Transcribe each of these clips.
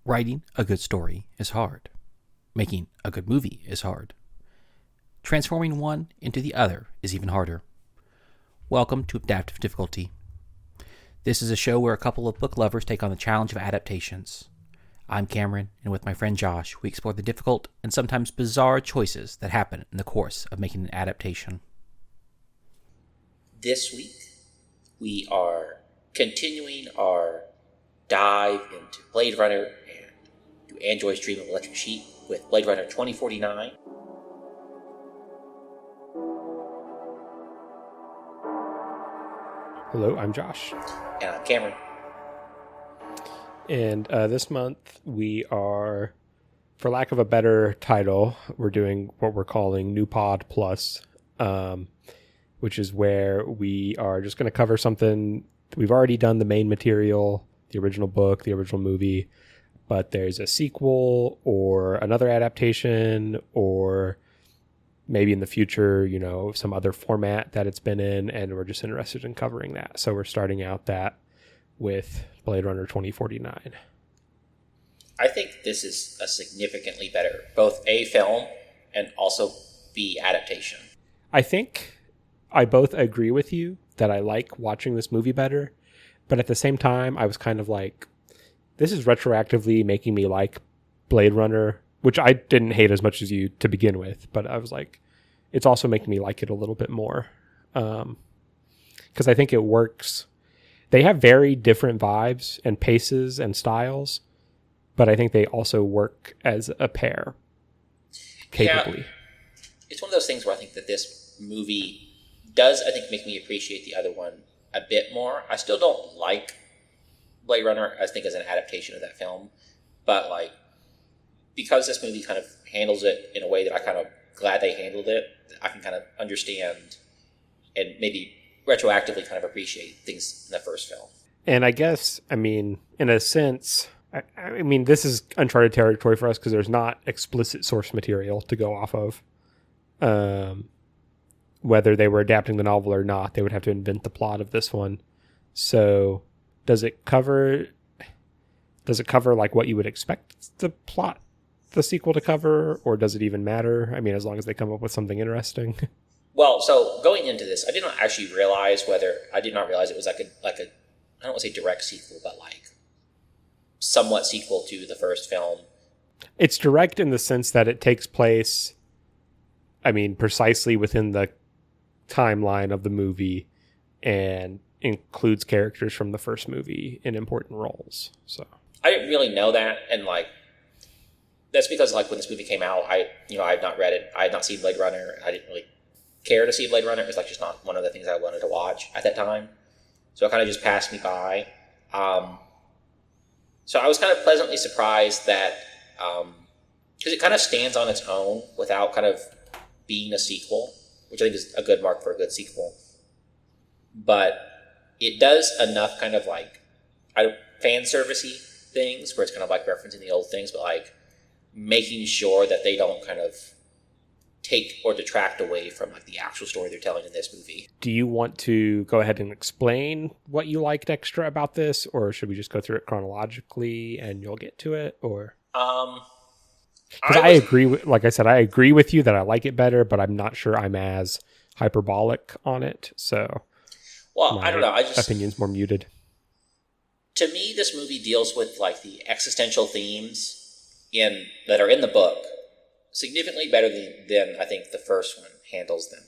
Writing a good story is hard. Making a good movie is hard. Transforming one into the other is even harder. Welcome to Adaptive Difficulty. This is a show where a couple of book lovers take on the challenge of adaptations. I'm Cameron, and with my friend Josh, we explore the difficult and sometimes bizarre choices that happen in the course of making an adaptation. This week, we are continuing our dive into Blade Runner and To Android's Dream of Electric Sheep with Blade Runner 2049. Hello, I'm Josh. And I'm Cameron. And this month we are, for lack of a better title, we're doing what we're calling New Pod Plus, which is where we are just going to cover something. We've already done the main material, the original book, the original movie, but there's a sequel or another adaptation or maybe in the future, some other format that it's been in, and we're just interested in covering that. So we're starting out that with Blade Runner 2049. I think this is a significantly better, both A, film, and also B, adaptation. I think I both agree with you that I like watching this movie better, but at the same time, I was kind of like, this is retroactively making me like Blade Runner, which I didn't hate as much as you to begin with, but I was like, it's also making me like it a little bit more. Because I think it works. They have very different vibes and paces and styles, but I think they also work as a pair capably. Yeah, it's one of those things where I think that this movie does, I think, make me appreciate the other one a bit more. I still don't like Blade Runner, I think, as an adaptation of that film, but because this movie kind of handles it in a way that I kind of glad they handled it, I can kind of understand and maybe retroactively kind of appreciate things in the first film. And I guess, in a sense, this is uncharted territory for us because there's not explicit source material to go off of. Whether they were adapting the novel or not, they would have to invent the plot of this one. So does it cover like what you would expect the sequel to cover, or does it even matter? As long as they come up with something interesting. Well, so going into this, I did not actually realize it was like a I don't want to say direct sequel, but somewhat sequel to the first film. It's direct in the sense that it takes place, precisely within the timeline of the movie and includes characters from the first movie in important roles. So I didn't really know that, and that's because when this movie came out, I had not read it, I had not seen Blade Runner, I didn't really care to see Blade Runner. It was just not one of the things I wanted to watch at that time, so it kind of just passed me by. So I was kind of pleasantly surprised that because it kind of stands on its own without kind of being a sequel, which I think is a good mark for a good sequel. But it does enough kind of fan servicey things where it's kind of referencing the old things, but making sure that they don't kind of take or detract away from the actual story they're telling in this movie. Do you want to go ahead and explain what you liked extra about this, or should we just go through it chronologically and you'll get to it? Or because I agree with, like I said, I agree with you that I like it better, but I'm not sure I'm as hyperbolic on it. So, well, I don't know. Opinion's more muted. To me, this movie deals with the existential themes that are in the book significantly better than I think the first one handles them.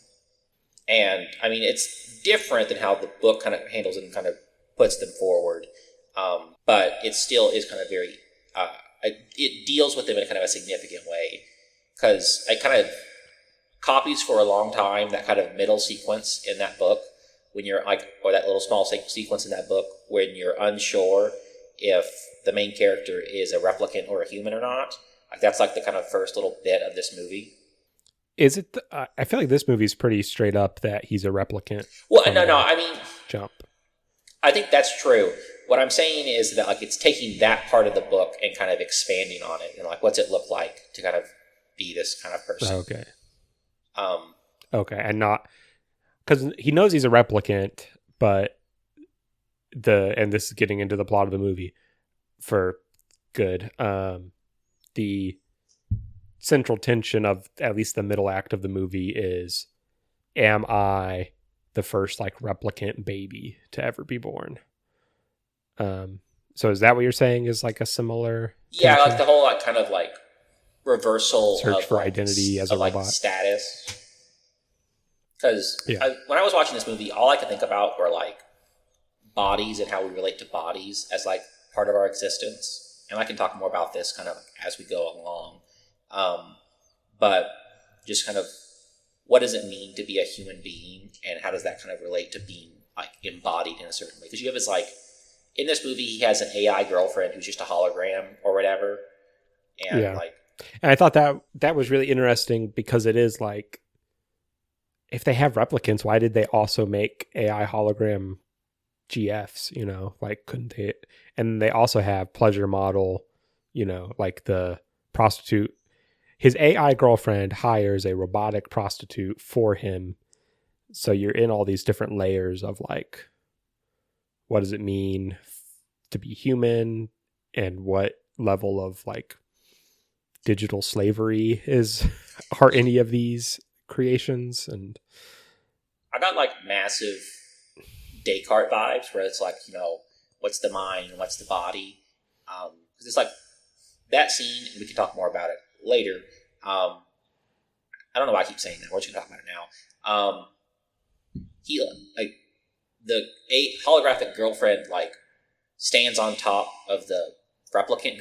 And it's different than how the book kind of handles it and kind of puts them forward. But it still is kind of very, it deals with them in kind of a significant way, because it kind of copies for a long time that kind of middle sequence in that book when you're or that little small sequence in that book when you're unsure if the main character is a replicant or a human or not. That's the kind of first little bit of this movie. Is it? I feel like this movie's pretty straight up that he's a replicant. Well, no. Jump. I think that's true. What I'm saying is that it's taking that part of the book and kind of expanding on it, and what's it look like to kind of be this kind of person. Okay. Okay, and not because he knows he's a replicant, but and this is getting into the plot of the movie. For good. The central tension of at least the middle act of the movie is, am I the first like replicant baby to ever be born? So is that what you're saying is like a similar Yeah, tension? like the whole like kind of like reversal Search of for like identity as a of like robot. status. Because Yeah. when I was watching this movie, all I could think about were like bodies and how we relate to bodies as like part of our existence. And I can talk more about this kind of as we go along. But just kind of what does it mean to be a human being, and how does that kind of relate to being like embodied in a certain way? Because you have this like in this movie, he has an AI girlfriend who's just a hologram or whatever, and Yeah. like And I thought that was really interesting because it is like, if they have replicants, why did they also make AI hologram GFs? You know, like couldn't they? And they also have pleasure model, you know, like the prostitute. His AI girlfriend hires a robotic prostitute for him. So you're in all these different layers of like, what does it mean to be human, and what level of like digital slavery are any of these creations? And I got like massive Descartes vibes, where it's like, you know, what's the mind and what's the body? Because it's like that scene, and we can talk more about it later. I don't know why I keep saying that. We're just gonna talk about it now. He like the holographic girlfriend like stands on top of the replicant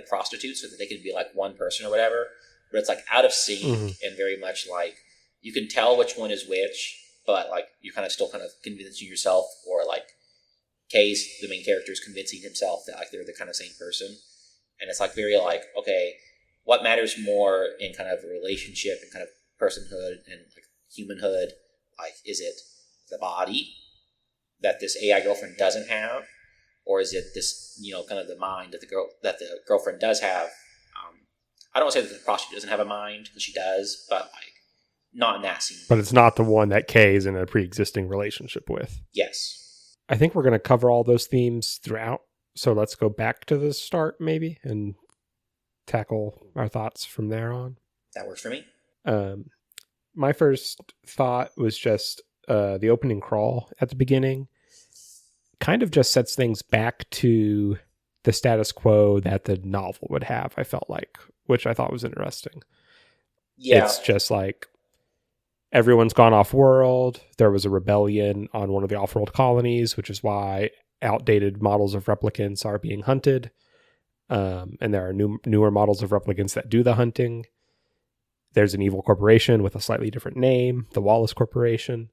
prostitute, so that they can be like one person or whatever. But it's like out of sync and very much like you can tell which one is which, but like you kind of still kind of convincing yourself, or like Case, the main character, is convincing himself that like they're the kind of same person. And it's like very like, okay, what matters more in kind of a relationship and kind of personhood and like humanhood? Like, is it the body that this AI girlfriend doesn't have, or is it this, you know, kind of the mind that the girlfriend does have? I don't want to say that the prostitute doesn't have a mind, because she does, but like not in that scene. but it's not the one that Kay is in a pre-existing relationship with. Yes. I think we're going to cover all those themes throughout. So let's go back to the start maybe and tackle our thoughts from there on. That works for me. My first thought was just the opening crawl at the beginning kind of just sets things back to the status quo that the novel would have, I felt like, which I thought was interesting. Yeah. It's just like everyone's gone off world. There was a rebellion on one of the off world colonies, which is why outdated models of replicants are being hunted. And there are newer models of replicants that do the hunting. There's an evil corporation with a slightly different name, the Wallace Corporation.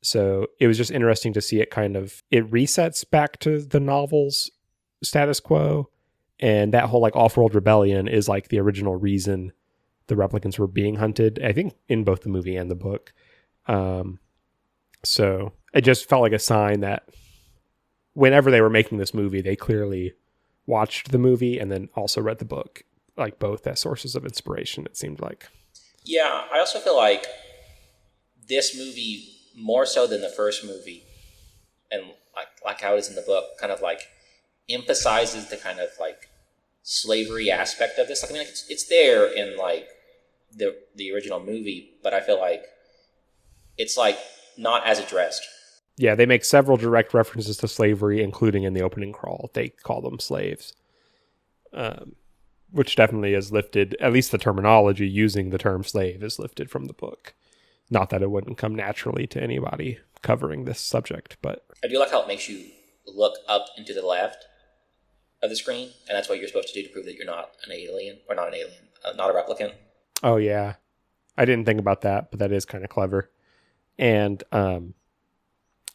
So it was just interesting to see it it resets back to the novel's status quo. And that whole like off-world rebellion is like the original reason the replicants were being hunted, I think, in both the movie and the book. So it just felt like a sign that whenever they were making this movie, they clearly watched the movie and then also read the book, like both as sources of inspiration, it seemed like. Yeah, I also feel like this movie, more so than the first movie, and like how it is in the book, kind of like emphasizes the kind of like slavery aspect of this. Like, I mean, like it's there in like the original movie, but I feel like it's like not as addressed. Yeah, they make several direct references to slavery, including in the opening crawl. They call them slaves, which definitely is lifted, at least the terminology using the term slave is lifted from the book. Not that it wouldn't come naturally to anybody covering this subject, but... I do like how it makes you look up and to the left of the screen, and that's what you're supposed to do to prove that you're not an alien, or not an alien, not a replicant. Oh, yeah. I didn't think about that, but that is kind of clever. And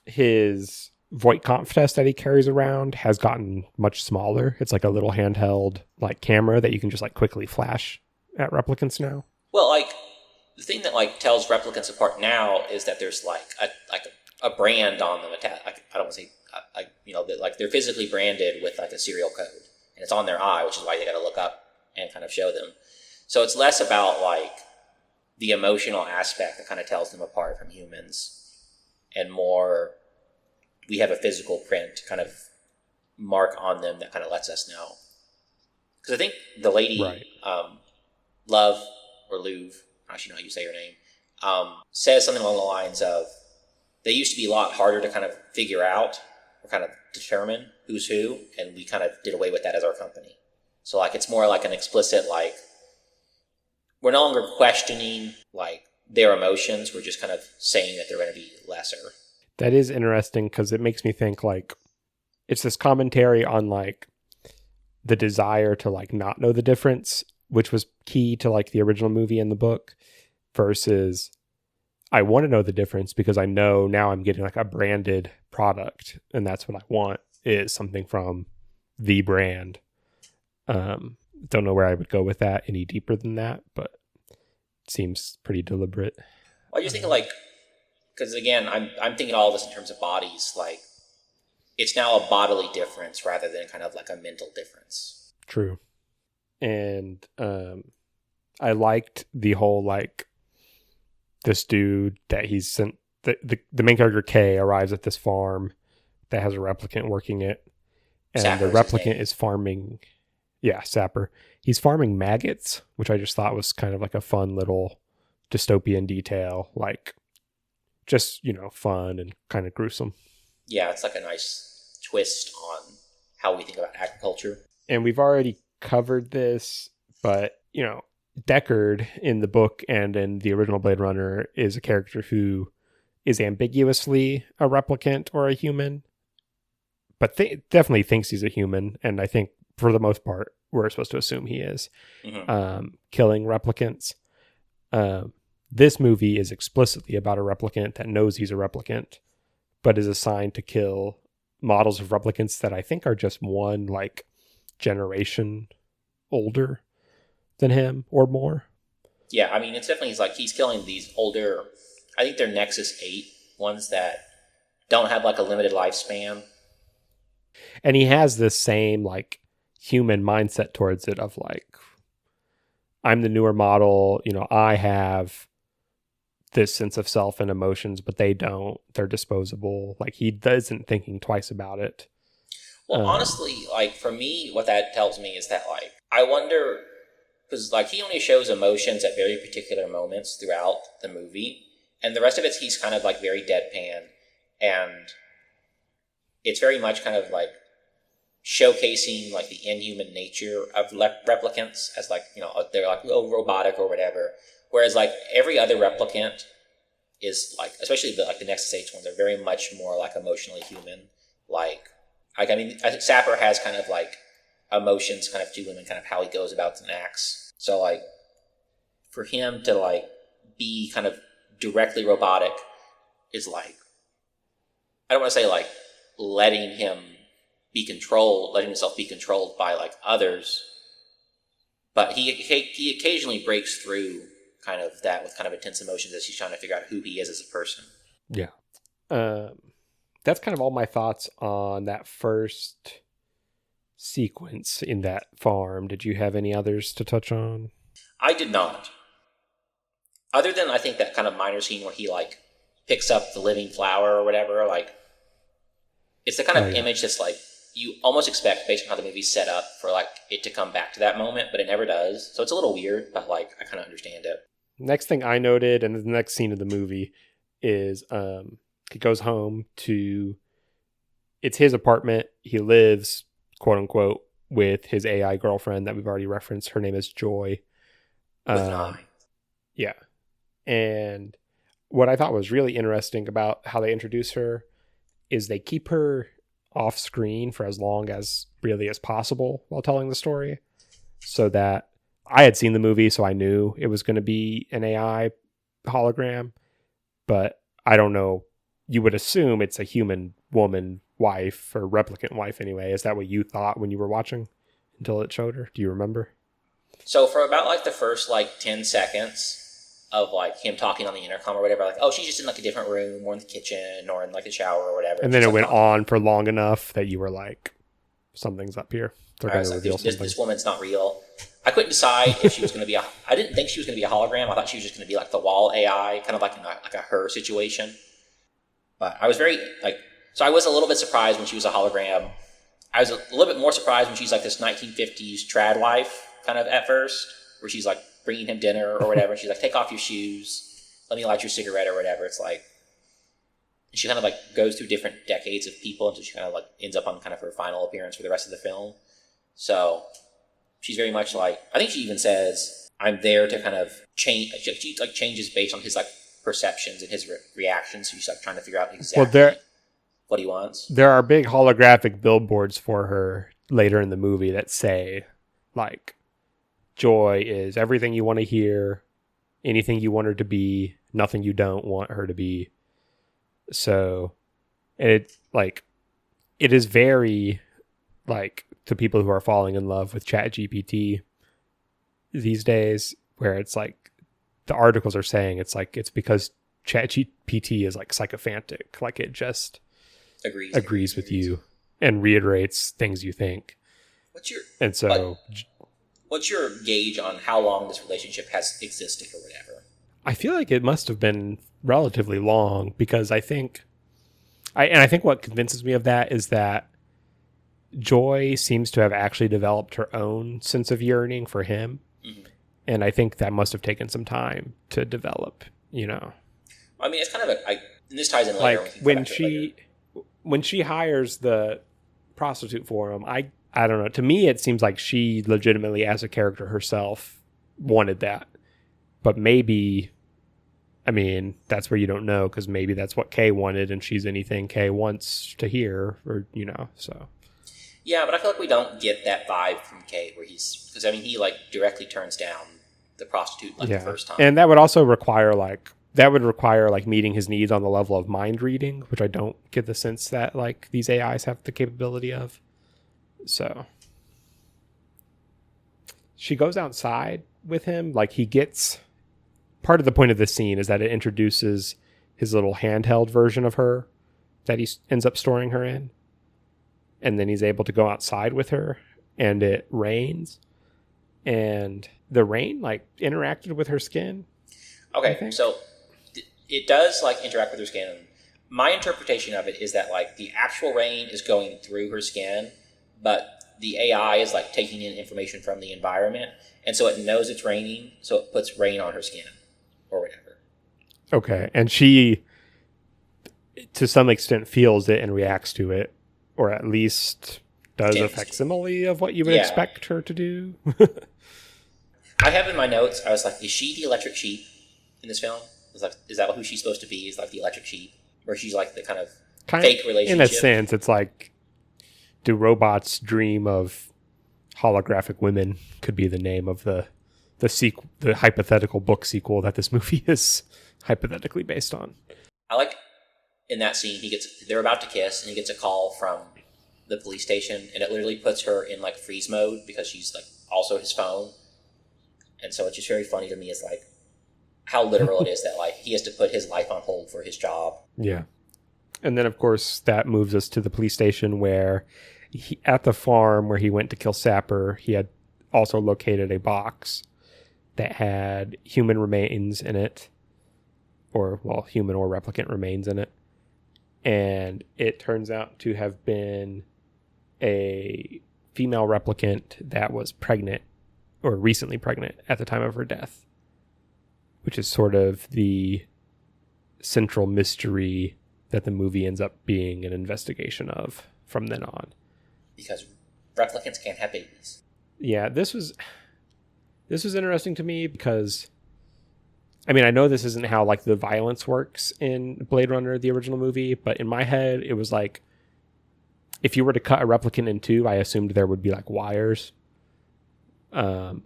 his Voight-Kampff test that he carries around has gotten much smaller. It's like a little handheld like camera that you can just like quickly flash at replicants now. Well, like the thing that like tells replicants apart now is that there's like a brand on them. I don't want to say that like they're physically branded with like a serial code, and it's on their eye, which is why they got to look up and kind of show them. So it's less about like the emotional aspect that kind of tells them apart from humans, and more we have a physical print kind of mark on them that kind of lets us know. Because I think the lady, Right. Love, or Louve, I actually know how you say her name, says something along the lines of, they used to be a lot harder to kind of figure out or kind of determine who's who, and we kind of did away with that as our company. So like it's more like an explicit, like, we're no longer questioning like their emotions, we're just kind of saying that they're going to be lesser. That is interesting because it makes me think like it's this commentary on like the desire to like not know the difference, which was key to like the original movie and the book, versus I want to know the difference because I know now I'm getting like a branded product and that's what I want is something from the brand. Don't know where I would go with that any deeper than that, but it seems pretty deliberate. Well, I just think like, because again, I'm thinking all of this in terms of bodies, like it's now a bodily difference rather than kind of like a mental difference. True. And I liked the whole like this dude that he's sent, the main character Kay arrives at this farm that has a replicant working it, and Sapper the replicant is farming, Sapper, he's farming maggots, which I just thought was kind of like a fun little dystopian detail, like just, fun and kind of gruesome. Yeah, it's like a nice twist on how we think about agriculture. And we've already covered this, but Deckard in the book and in the original Blade Runner is a character who is ambiguously a replicant or a human, but definitely thinks he's a human. And I think for the most part, we're supposed to assume he is killing replicants. This movie is explicitly about a replicant that knows he's a replicant, but is assigned to kill models of replicants that I think are just one like generation older than him or more. Yeah, I mean, it's definitely like he's killing these older, I think they're Nexus 8 ones that don't have like a limited lifespan. And he has this same like human mindset towards it of like, I'm the newer model, I have this sense of self and emotions, but they don't. They're disposable. Like he isn't thinking twice about it. Well, honestly, like for me, what that tells me is that like, I wonder, because like he only shows emotions at very particular moments throughout the movie, and the rest of it he's kind of like very deadpan, and it's very much kind of like showcasing like the inhuman nature of replicants as like, they're like robotic or whatever, whereas like every other replicant is like, especially the Nexus 8 ones, are very much more like emotionally human. Like I mean, I think Sapper has kind of like emotions kind of to him and kind of how he goes about the acts. So like for him to like be kind of directly robotic is like, I don't want to say like letting himself be controlled by like others, but he occasionally breaks through kind of that with kind of intense emotions as he's trying to figure out who he is as a person. Yeah. That's kind of all my thoughts on that first sequence in that farm. Did you have any others to touch on? I did not. Other than I think that kind of minor scene where he like picks up the living flower or whatever, like it's the kind of image that's like you almost expect based on how the movie's set up for like it to come back to that moment, but it never does. So it's a little weird, but like I kind of understand it. Next thing I noted, and the next scene of the movie is he goes home to, it's his apartment. He lives, quote unquote, with his AI girlfriend that we've already referenced. Her name is Joy. With an eye. Yeah. And what I thought was really interesting about how they introduce her is they keep her off screen for as long as really as possible while telling the story, so that I had seen the movie, so I knew it was going to be an AI hologram, but I don't know. You would assume it's a human woman wife or replicant wife anyway. Is that what you thought when you were watching until it showed her? Do you remember? So for about like the first like 10 seconds of like him talking on the intercom or whatever, like, oh, she's just in like a different room or in the kitchen or in like the shower or whatever. And then it went on for long enough that you were like, something's up here. They're going to like, reveal something. This woman's not real. I couldn't decide if she was going to be I didn't think she was going to be a hologram. I thought she was just going to be like the wall AI, kind of like a her situation. But I was very like, so I was a little bit surprised when she was a hologram. I was a little bit more surprised when she's like this 1950s trad wife kind of at first, where she's like bringing him dinner or whatever. And she's like, take off your shoes, let me light your cigarette or whatever. It's like, she kind of like goes through different decades of people until she kind of like ends up on kind of her final appearance for the rest of the film. So she's very much like, I think she even says, I'm there to kind of change. She like changes based on his like perceptions and his reactions. So she's like trying to figure out exactly what he wants. There are big holographic billboards for her later in the movie that say, like, Joy is everything you want to hear, anything you want her to be, nothing you don't want her to be. So, and it is very, like, to people who are falling in love with ChatGPT these days, where it's like, the articles are saying it's like, it's because ChatGPT is like sycophantic. Like, it just agrees with you and reiterates things you think. What's your gauge on how long this relationship has existed or whatever? I feel like it must have been relatively long, because I think what convinces me of that is that Joy seems to have actually developed her own sense of yearning for him. Mm-hmm. And I think that must have taken some time to develop, you know. I mean, it's kind of and this ties in later. Like when she hires the prostitute for him, I don't know. To me, it seems like she legitimately, as a character herself, wanted that. But maybe, I mean, that's where you don't know, because maybe that's what Kay wanted, and she's anything Kay wants to hear, or, you know, so. Yeah, but I feel like we don't get that vibe from Kay, where because I mean, he like directly turns down the prostitute the first time. And that would also require like meeting his needs on the level of mind reading, which I don't get the sense that like these AIs have the capability of. So she goes outside with him. Like, he gets, part of the point of this scene is that it introduces his little handheld version of her that he ends up storing her in. And then he's able to go outside with her, and it rains, and the rain like interacted with her skin. Okay, so it does like interact with her skin. My interpretation of it is that like the actual rain is going through her skin, but the AI is like taking in information from the environment, and so it knows it's raining, so it puts rain on her skin or whatever. Okay, and she, to some extent, feels it and reacts to it, or at least does a facsimile of what you would expect her to do. I have in my notes, I was like, is she the electric sheep in this film? Is that who she's supposed to be? Is like the electric sheep? Or she's like the kind of fake relationship? In a sense, it's like, do robots dream of holographic women? Could be the name of the hypothetical book sequel that this movie is hypothetically based on. I like in that scene, they're about to kiss, and he gets a call from the police station, and it literally puts her in like freeze mode because she's like also his phone. And so it's just very funny to me is like how literal it is that like he has to put his life on hold for his job. Yeah. And then of course that moves us to the police station where at the farm where he went to kill Sapper, he had also located a box that had human remains in it, or human or replicant remains in it. And it turns out to have been a female replicant that was pregnant, or recently pregnant, at the time of her death, which is sort of the central mystery that the movie ends up being an investigation of from then on. Because replicants can't have babies. Yeah, this was interesting to me because, I mean, I know this isn't how like the violence works in Blade Runner, the original movie, but in my head, it was like, if you were to cut a replicant in two, I assumed there would be like wires. But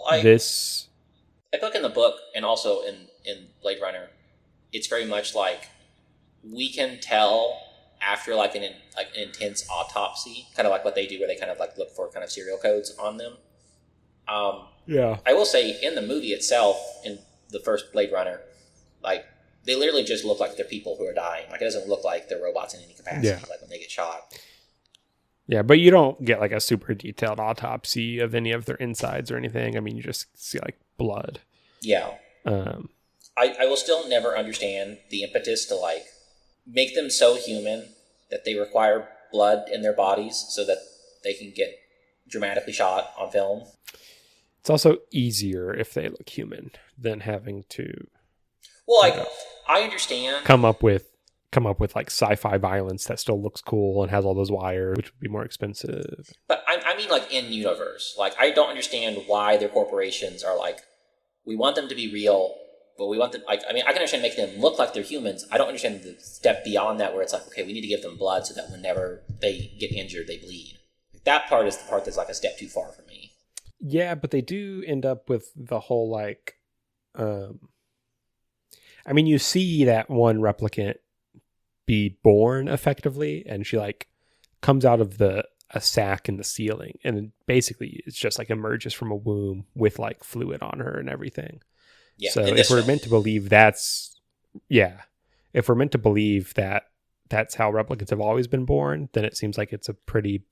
I feel like in the book and also in Blade Runner, it's very much like we can tell after like an intense autopsy, kind of like what they do where they kind of like look for kind of serial codes on them. Yeah. I will say in the movie itself, in the first Blade Runner, like they literally just look like they're people who are dying. Like it doesn't look like they're robots in any capacity, like when they get shot. Yeah, but you don't get like a super detailed autopsy of any of their insides or anything. I mean, you just see like blood. Yeah. I will still never understand the impetus to like make them so human that they require blood in their bodies so that they can get dramatically shot on film. It's also easier if they look human than having to Well, like, I understand. come up with like sci-fi violence that still looks cool and has all those wires, which would be more expensive. But I mean, like, in universe. Like, I don't understand why their corporations are like, we want them to be real, but we want them, like, I mean, I can understand making them look like they're humans. I don't understand the step beyond that where it's like, okay, we need to give them blood so that whenever they get injured, they bleed. That part is the part that's like a step too far for me. Yeah, but they do end up with the whole like, I mean, you see that one replicant be born effectively, and she like comes out of a sack in the ceiling, and basically it's just like emerges from a womb with like fluid on her and everything. Yeah, so if we're meant to believe that's how replicants have always been born, then it seems like it's a pretty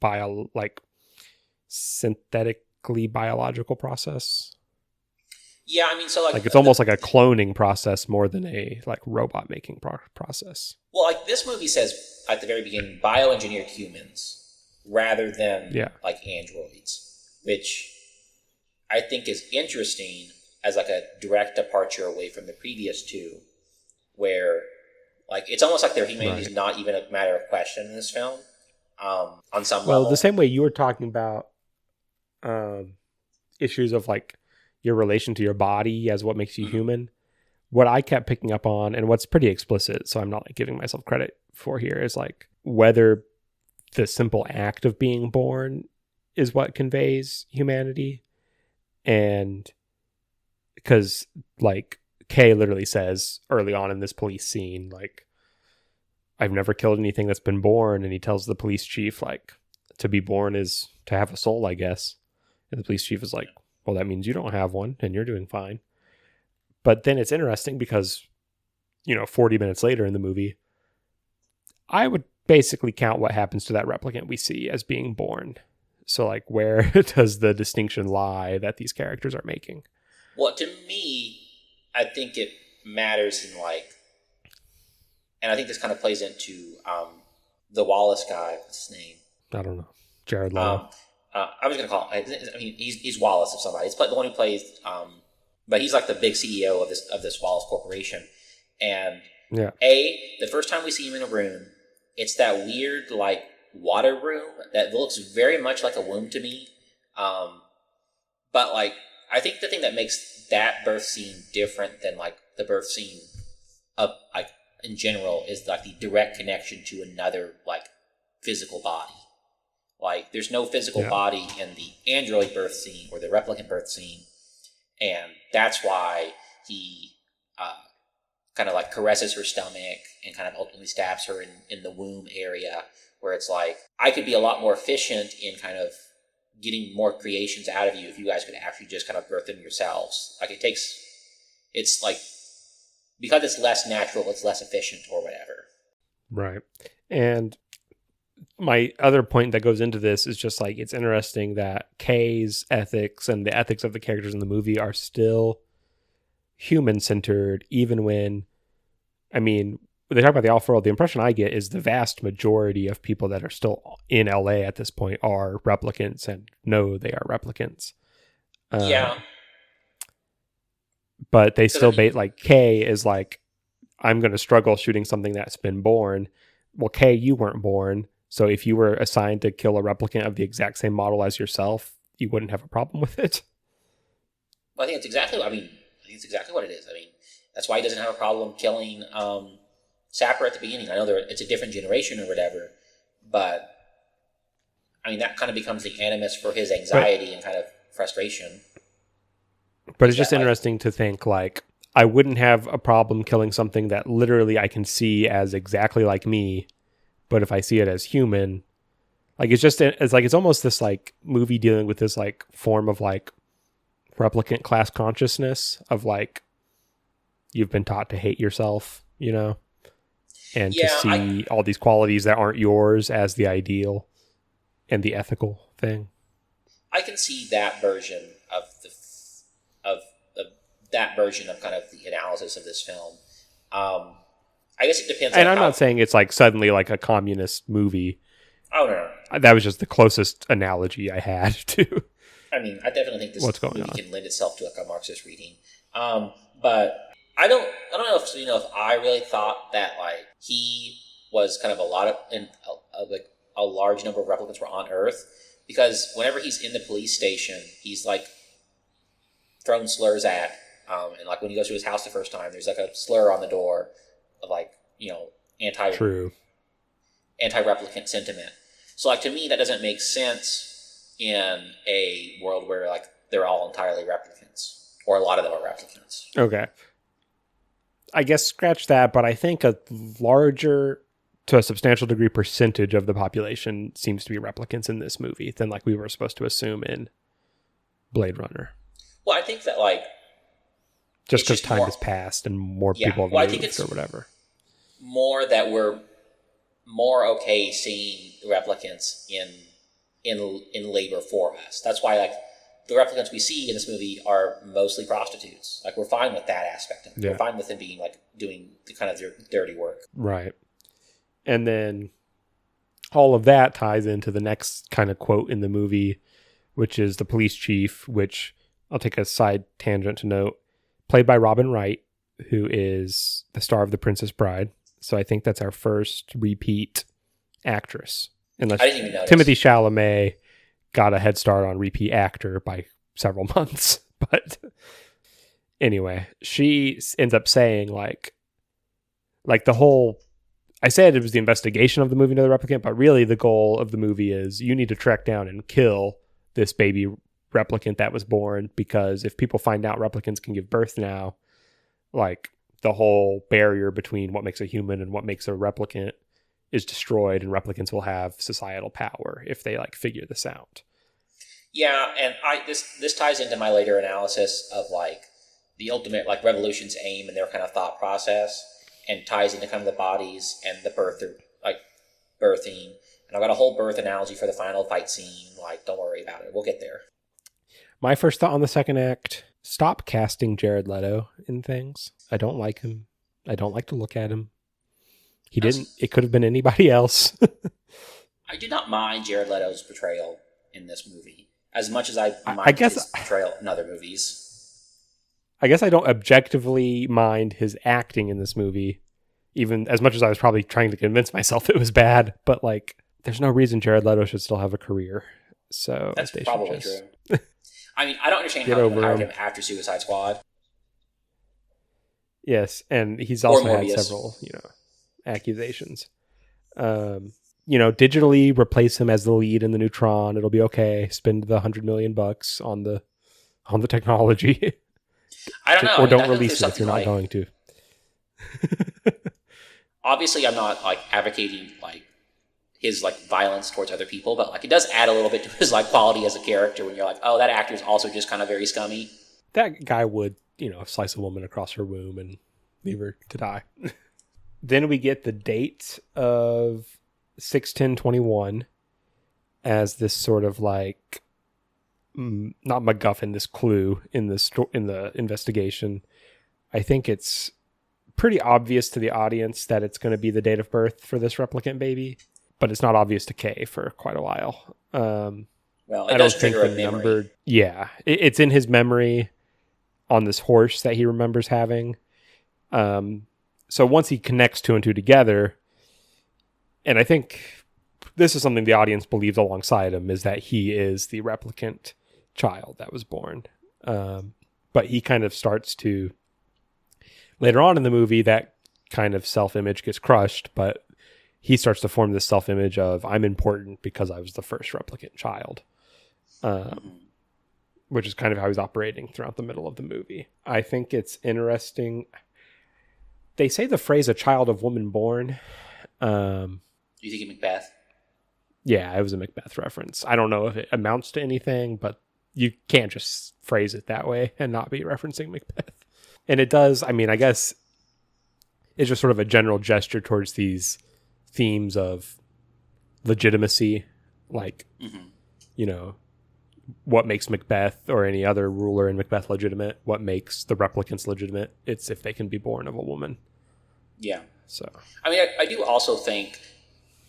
synthetically biological process. Yeah, I mean, so like it's almost like a cloning process more than a like robot making process. Well, like this movie says at the very beginning, bioengineered humans rather than like androids, which I think is interesting as like a direct departure away from the previous two, where like it's almost like their humanity is not even a matter of question in this film. On some level, the same way you were talking about issues of like your relation to your body as what makes you human. What I kept picking up on, and what's pretty explicit, so I'm not like giving myself credit for here, is like whether the simple act of being born is what conveys humanity. And because like Kay literally says early on in this police scene, like, I've never killed anything that's been born. And he tells the police chief, like, to be born is to have a soul, I guess. And the police chief is like, well, that means you don't have one and you're doing fine. But then it's interesting because, 40 minutes later in the movie, I would basically count what happens to that replicant we see as being born. So, like, where does the distinction lie that these characters are making? Well, to me, I think it matters in, like, and I think this kind of plays into the Wallace guy. What's his name? I don't know. Jared Leto. I was going to call him, I mean, he's Wallace of somebody. It's the one who plays, but he's like the big CEO of this Wallace Corporation. And the first time we see him in a room, it's that weird, like, water room that looks very much like a womb to me. But, like, I think the thing that makes that birth scene different than, like, the birth scene of, like, in general is, like, the direct connection to another, like, physical body. Like, there's no physical body in the android birth scene or the replicant birth scene. And that's why he kind of, like, caresses her stomach and kind of ultimately stabs her in the womb area, where it's like, I could be a lot more efficient in kind of getting more creations out of you if you guys could actually just kind of birth them yourselves. Like, it's like, because it's less natural, it's less efficient or whatever. Right. And my other point that goes into this is just like, it's interesting that Kay's ethics and the ethics of the characters in the movie are still human-centered, even when, I mean, when they talk about the off-world, the impression I get is the vast majority of people that are still in LA at this point are replicants and know they are replicants. But they still like, Kay is like, I'm going to struggle shooting something that's been born. Well, Kay, you weren't born. So if you were assigned to kill a replicant of the exact same model as yourself, you wouldn't have a problem with it. Well, I think it's exactly what it is. I mean, that's why he doesn't have a problem killing Sapper at the beginning. I know it's a different generation or whatever, but I mean, that kind of becomes the animus for his anxiety and kind of frustration. But it's just interesting to think, like, I wouldn't have a problem killing something that literally I can see as exactly like me, but if I see it as human, like, it's almost this like movie dealing with this like form of like replicant class consciousness of like, you've been taught to hate yourself, and to see all these qualities that aren't yours as the ideal and the ethical thing. I can see that version of that version of kind of the analysis of this film. I guess it depends And on I'm how... not saying it's like suddenly like a communist movie. Oh, no. That was just the closest analogy I had to I mean, I definitely think this what's going movie on. can lend itself to like a Marxist reading. But I don't know if I really thought that like he was kind of like a large number of replicants were on Earth, because whenever he's in the police station, he's like thrown slurs at, and like when he goes to his house the first time, there's like a slur on the door of like True. anti-replicant sentiment. So like to me that doesn't make sense in a world where like they're all entirely replicants, or a lot of them are replicants. Okay. I guess scratch that, but I think a larger, to a substantial degree, percentage of the population seems to be replicants in this movie than like we were supposed to assume in Blade Runner. Well, I think that like just because time has passed and more people have moved or whatever. More that we're more okay seeing replicants in labor for us. That's why like the replicants we see in this movie are mostly prostitutes. Like we're fine with that aspect of it. We're fine with them being like doing the kind of their dirty work. Right. And then all of that ties into the next kind of quote in the movie, which is the police chief, which I'll take a side tangent to note, played by Robin Wright, who is the star of The Princess Bride. So I think that's our first repeat actress. Unless I didn't even notice. Timothée Chalamet got a head start on repeat actor by several months. But anyway, she ends up saying like the whole, I said it was the investigation of the movie to the replicant, but really the goal of the movie is you need to track down and kill this baby replicant that was born, because if people find out replicants can give birth now, like the whole barrier between what makes a human and what makes a replicant is destroyed, and replicants will have societal power if they like figure this out. Yeah, and this ties into my later analysis of like the ultimate like revolution's aim and their kind of thought process, and ties into kind of the bodies and the birthing. And I've got a whole birth analogy for the final fight scene. Like, don't worry about it. We'll get there. My first thought on the second act, stop casting Jared Leto in things. I don't like him. I don't like to look at him. It could have been anybody else. I did not mind Jared Leto's portrayal in this movie as much as I mind his portrayal in other movies. I guess I don't objectively mind his acting in this movie, even as much as I was probably trying to convince myself it was bad. But like, there's no reason Jared Leto should still have a career. So that's probably true. I mean, I don't understand how they hired him after Suicide Squad. Yes, and he's also had several, accusations. Digitally replace him as the lead in the Neutron. It'll be okay. Spend the $100 million on the technology. I don't know. Or don't release it if you're not going to. Obviously, I'm not like advocating like his like violence towards other people, but like it does add a little bit to his like quality as a character when you're like, oh, that actor is also just kind of very scummy. That guy would, slice a woman across her womb and leave her to die. Then we get the date of 6/10/21 as this sort of like not MacGuffin, this clue in the investigation. I think it's pretty obvious to the audience that it's going to be the date of birth for this replicant baby, but it's not obvious to Kay for quite a while. Well, it does trigger a memory. Yeah, it's in his memory on this horse that he remembers having. So once he connects two and two together, and I think this is something the audience believes alongside him, is that he is the replicant child that was born. But he kind of starts to, later on in the movie, that kind of self-image gets crushed, but he starts to form this self-image of, I'm important because I was the first replicant child. Which is kind of how he's operating throughout the middle of the movie. I think it's interesting. They say the phrase "a child of woman born." Do you think of Macbeth? Yeah, it was a Macbeth reference. I don't know if it amounts to anything, but you can't just phrase it that way and not be referencing Macbeth. And it does, I mean, I guess it's just sort of a general gesture towards these themes of legitimacy, like, what makes Macbeth or any other ruler in Macbeth legitimate? What makes the replicants legitimate? It's if they can be born of a woman. Yeah. So I mean, I do also think,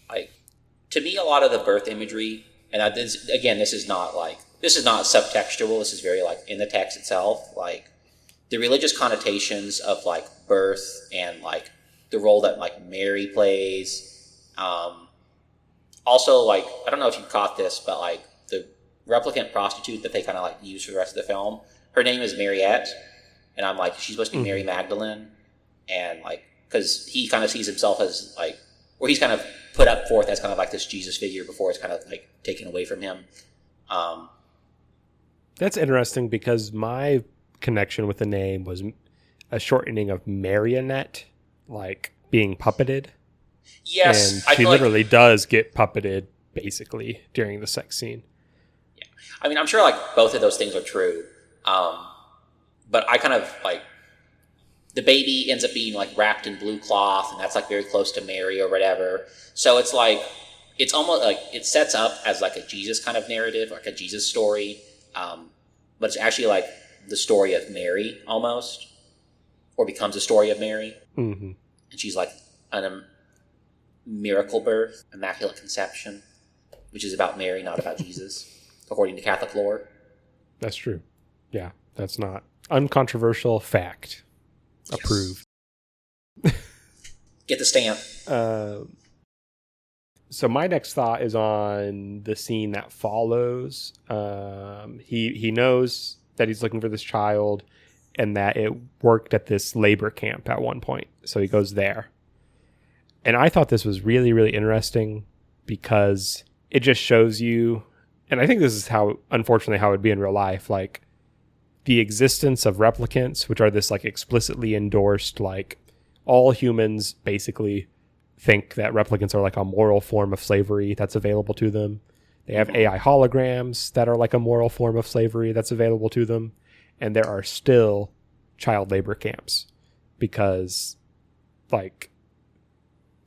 like, to me, a lot of the birth imagery, and this is not subtextual. This is very like in the text itself, like the religious connotations of like birth and like the role that like Mary plays. Also, like, I don't know if you caught this, but like the replicant prostitute that they kind of like use for the rest of the film, her name is Mariette, and I'm like, she's supposed to be Mary Magdalene, and like, because he kind of sees himself as like, or he's kind of put up forth as kind of like this Jesus figure before it's kind of like taken away from him. That's interesting because my connection with the name was a shortening of marionette, like being puppeted. Yes, and she literally does get puppeted basically during the sex scene. Yeah, I mean, I'm sure like both of those things are true, but I kind of like the baby ends up being like wrapped in blue cloth, and that's like very close to Mary or whatever. So it's like it's almost like it sets up as like a Jesus kind of narrative, like a Jesus story, but it's actually like the story of Mary almost, or becomes a story of Mary, and she's like an miracle birth, immaculate conception, which is about Mary, not about Jesus, according to Catholic lore. That's true. Yeah, that's not uncontroversial fact. Yes. Approved. Get the stamp. So my next thought is on the scene that follows. He knows that he's looking for this child and that it worked at this labor camp at one point. So he goes there. And I thought this was really, really interesting because it just shows you, and I think this is how, unfortunately, how it would be in real life, like the existence of replicants, which are this like explicitly endorsed, like all humans basically think that replicants are like a moral form of slavery that's available to them. They have AI holograms that are like a moral form of slavery that's available to them. And there are still child labor camps because, like,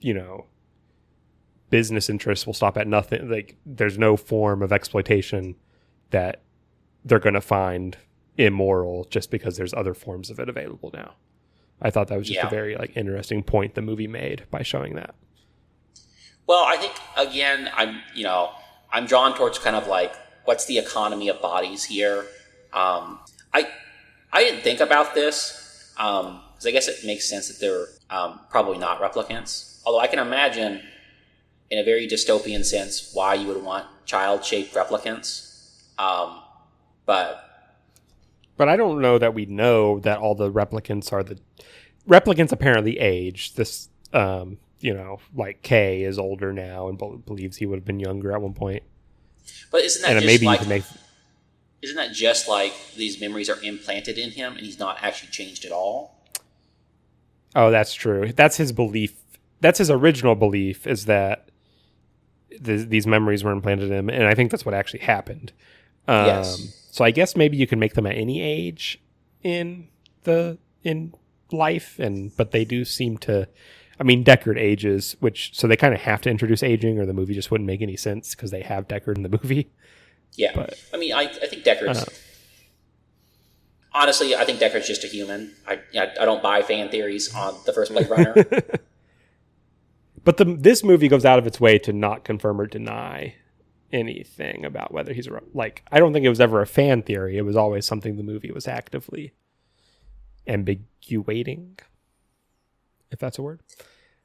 you know, business interests will stop at nothing. Like, there's no form of exploitation that they're going to find immoral just because there's other forms of it available now. I thought that was just a very like interesting point the movie made by showing that. Well, I think again, I'm drawn towards kind of like what's the economy of bodies here. I didn't think about this because I guess it makes sense that they're probably not replicants. Although I can imagine, in a very dystopian sense, why you would want child-shaped replicants. But I don't know that we know that all the replicants are the... Replicants apparently age. This, like Kay is older now and believes he would have been younger at one point. But isn't that and just maybe like... you can make... Isn't that just like these memories are implanted in him and he's not actually changed at all? Oh, that's true. That's his belief. That's his original belief, is that these memories were implanted in him, and I think that's what actually happened. Yes. So I guess maybe you can make them at any age in life, but they do seem to. I mean, Deckard ages, so they kind of have to introduce aging, or the movie just wouldn't make any sense because they have Deckard in the movie. Yeah, but, I mean, I think Deckard's. Honestly, I think Deckard's just a human. I don't buy fan theories on the first Blade Runner. But this movie goes out of its way to not confirm or deny anything about whether he's I don't think it was ever a fan theory. It was always something the movie was actively ambiguating, if that's a word.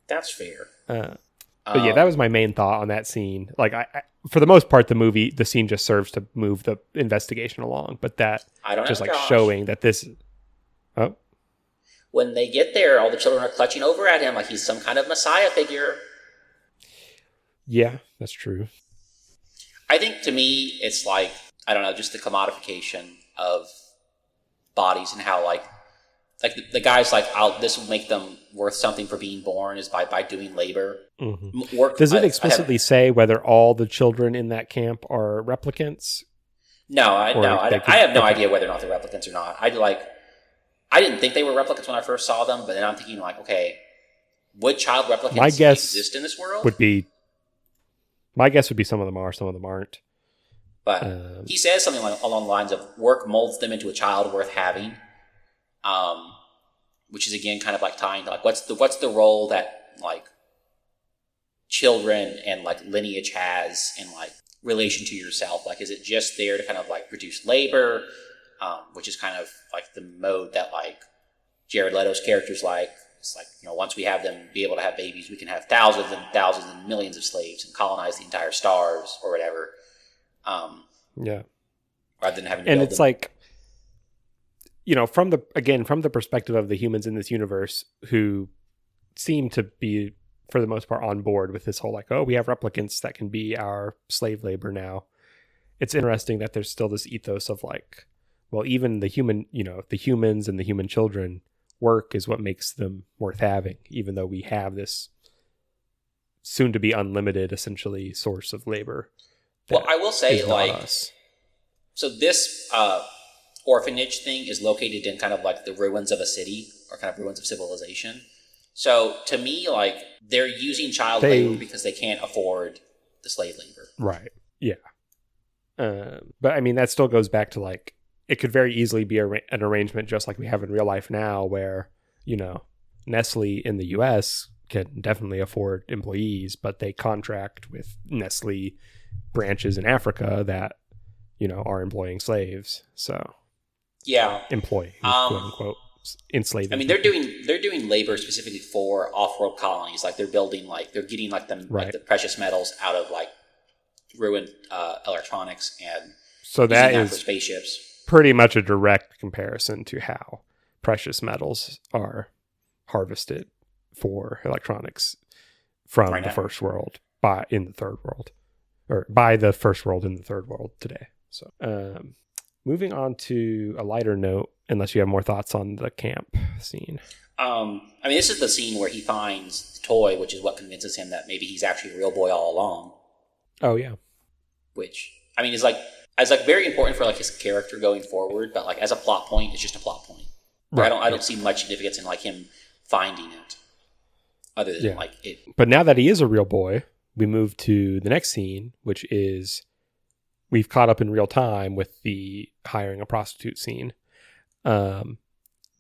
That's fair. But yeah, that was my main thought on that scene. Like, I for the most part, the scene just serves to move the investigation along. But that just like showing that this. Oh. When they get there, all the children are clutching over at him like he's some kind of messiah figure. Yeah, that's true. I think to me, it's like, I don't know, just the commodification of bodies and how like the guy's like, this will make them worth something for being born is by doing labor. Mm-hmm. Does it explicitly say whether all the children in that camp are replicants? No, I have no idea whether or not they're replicants or not. I didn't think they were replicants when I first saw them, but then I'm thinking like, okay, would child replicants exist in this world? My guess would be some of them are, some of them aren't. But he says something along the lines of work molds them into a child worth having, which is again kind of like tying to like what's the role that like children and like lineage has in like relation to yourself? Like, is it just there to kind of like produce labor, which is kind of like the mode that like Jared Leto's character's like? It's like, once we have them be able to have babies, we can have thousands and thousands and millions of slaves and colonize the entire stars or whatever. Yeah. Rather than having to and build it's them. like, from the perspective of the humans in this universe who seem to be, for the most part, on board with this whole like, oh, we have replicants that can be our slave labor now. It's interesting that there's still this ethos of like, well, even the human, the humans and the human children work is what makes them worth having, even though we have this soon to be unlimited, essentially, source of labor. Well, I will say, like, us. So this orphanage thing is located in kind of like the ruins of a city or kind of ruins of civilization. So to me, like, they're using child labor because they can't afford the slave labor. Right. Yeah. But I mean, that still goes back to like, it could very easily be an arrangement just like we have in real life now where, Nestle in the US can definitely afford employees, but they contract with Nestle branches in Africa that, are employing slaves. So yeah, employing, quote unquote, enslaving. I mean, they're doing labor specifically for off-world colonies. Like they're building, like they're getting like the precious metals out of like ruined electronics, and so that using is for spaceships. Pretty much a direct comparison to how precious metals are harvested for electronics from the first world in the third world, or by the first world in the third world today. So, moving on to a lighter note, unless you have more thoughts on the camp scene. I mean, this is the scene where he finds the toy, which is what convinces him that maybe he's actually a real boy all along. Oh yeah. Which, I mean, is like very important for like his character going forward, but like as a plot point, it's just a plot point. Right. I don't see much significance in like him finding it, other than like it. But now that he is a real boy, we move to the next scene, which is we've caught up in real time with the hiring a prostitute scene. But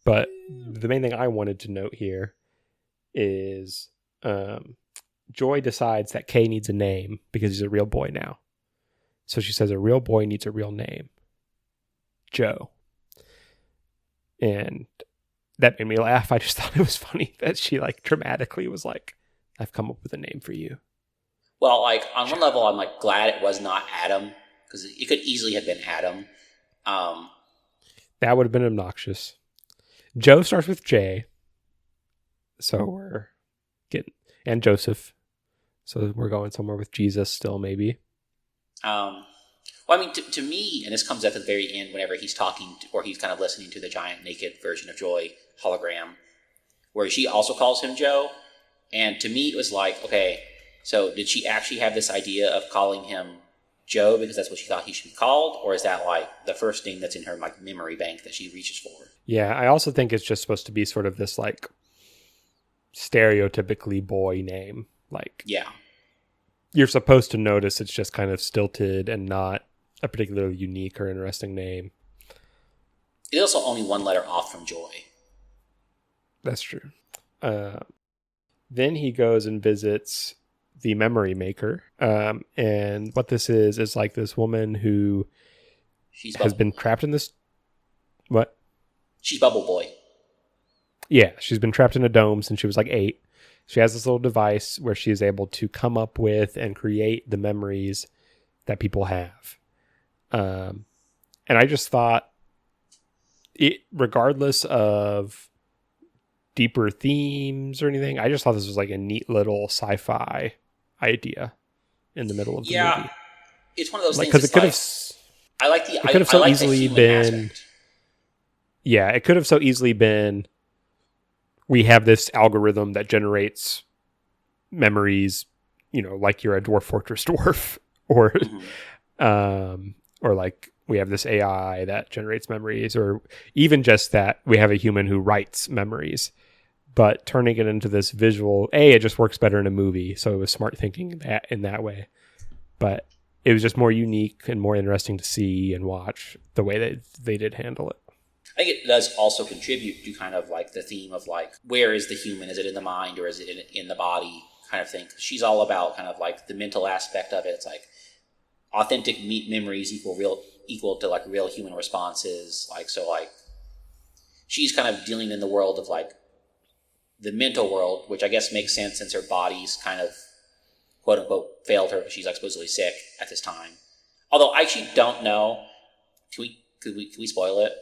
the main thing I wanted to note here is Joy decides that Kay needs a name because he's a real boy now. So she says a real boy needs a real name. Joe. And that made me laugh. I just thought it was funny that she like dramatically was like, I've come up with a name for you. Well, like on one level, I'm like glad it was not Adam, because it could easily have been Adam. That would have been obnoxious. Joe starts with J. So we're getting, and Joseph. So we're going somewhere with Jesus still, maybe. Well, I mean, to me, and this comes at the very end whenever he's talking to, or he's kind of listening to the giant naked version of Joy hologram, where she also calls him Joe. And to me, it was like, okay, so did she actually have this idea of calling him Joe because that's what she thought he should be called? Or is that like the first thing that's in her like memory bank that she reaches for? Yeah, I also think it's just supposed to be sort of this like stereotypically boy name. Like, yeah, you're supposed to notice it's just kind of stilted and not a particularly unique or interesting name. It's also only one letter off from Joy. That's true. Then he goes and visits the memory maker. And what this is like this woman who has been trapped in this... What? She's Bubble Boy. Yeah, she's been trapped in a dome since she was like 8. She has this little device where she is able to come up with and create the memories that people have. And I just thought, regardless of deeper themes or anything, I just thought this was like a neat little sci-fi idea in the middle of the movie. It's one of those things. Because it could have. I like the. It could have so easily been. Aspect. Yeah, it could have so easily been. We have this algorithm that generates memories, like you're a Dwarf Fortress dwarf, or, or like we have this AI that generates memories, or even just that we have a human who writes memories. But turning it into this visual, it just works better in a movie. So it was smart thinking in that way. But it was just more unique and more interesting to see and watch the way that they did handle it. I think it does also contribute to kind of like the theme of like, where is the human? Is it in the mind or is it in the body kind of thing? She's all about kind of like the mental aspect of it. It's like authentic memories equal to like real human responses. Like, so like she's kind of dealing in the world of like the mental world, which I guess makes sense since her body's kind of quote unquote failed her because she's like supposedly sick at this time. Although I actually don't know. Can we spoil it?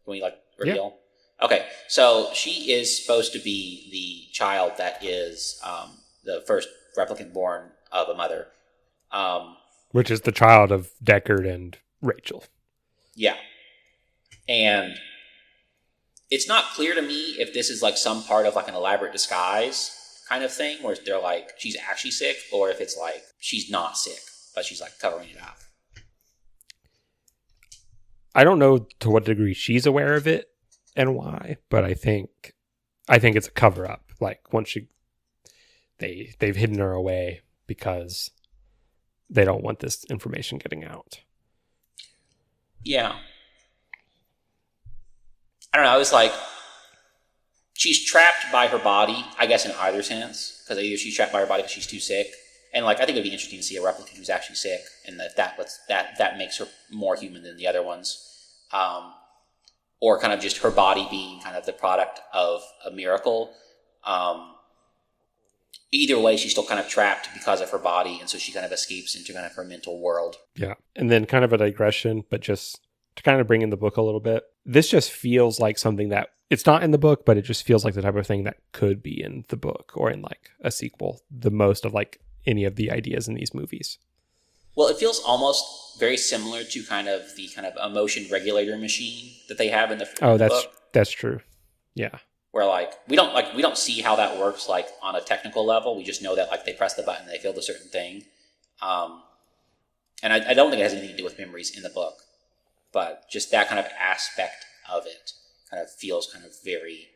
Can we like reveal? Yeah. Okay, so she is supposed to be the child that is the first replicant born of a mother. Which is the child of Deckard and Rachel. Yeah. And it's not clear to me if this is like some part of like an elaborate disguise kind of thing where they're like, she's actually sick, or if it's like she's not sick, but she's like covering it up. I don't know to what degree she's aware of it and why, but I think it's a cover up. Like once they've hidden her away because they don't want this information getting out. Yeah. I don't know. I was like, she's trapped by her body, I guess in either sense, because either she's trapped by her body because she's too sick, and like I think it'd be interesting to see a replicant who's actually sick, and that makes her more human than the other ones, or kind of just her body being kind of the product of a miracle. Either way, she's still kind of trapped because of her body, and so she kind of escapes into kind of her mental world. Yeah, and then kind of a digression, but just to kind of bring in the book a little bit. This just feels like something that it's not in the book, but it just feels like the type of thing that could be in the book or in like a sequel. The most of like any of the ideas in these movies. Well, it feels almost very similar to kind of the kind of emotion regulator machine that they have in the book. That's true. Yeah. Where like we don't see how that works like on a technical level. We just know that like they press the button, they feel the certain thing, and I don't think it has anything to do with memories in the book, but just that kind of aspect of it kind of feels kind of very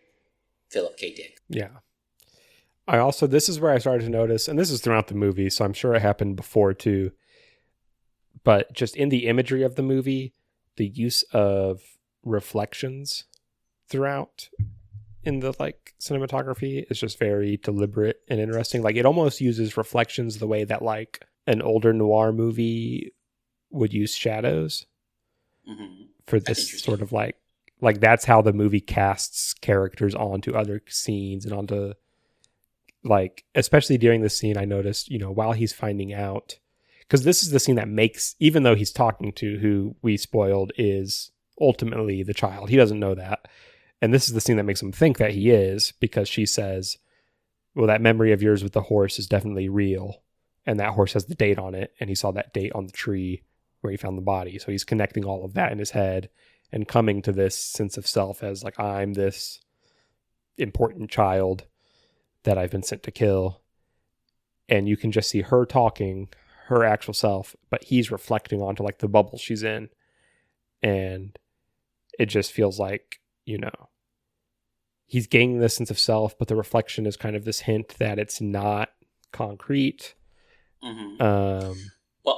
Philip K. Dick. Yeah. This is where I started to notice, and this is throughout the movie, so I'm sure it happened before too, but just in the imagery of the movie, the use of reflections throughout in the like cinematography is just very deliberate and interesting. Like it almost uses reflections the way that like an older noir movie would use shadows for this sort of like that's how the movie casts characters onto other scenes and onto like, especially during this scene, I noticed, while he's finding out, because this is the scene that makes, even though he's talking to who we spoiled is ultimately the child, he doesn't know that. And this is the scene that makes him think that he is, because she says, well, that memory of yours with the horse is definitely real. And that horse has the date on it. And he saw that date on the tree where he found the body. So he's connecting all of that in his head and coming to this sense of self as like, I'm this important child that I've been sent to kill. And you can just see her talking, her actual self, but he's reflecting onto like the bubble she's in. And it just feels like, he's gaining this sense of self, but the reflection is kind of this hint that it's not concrete. Well,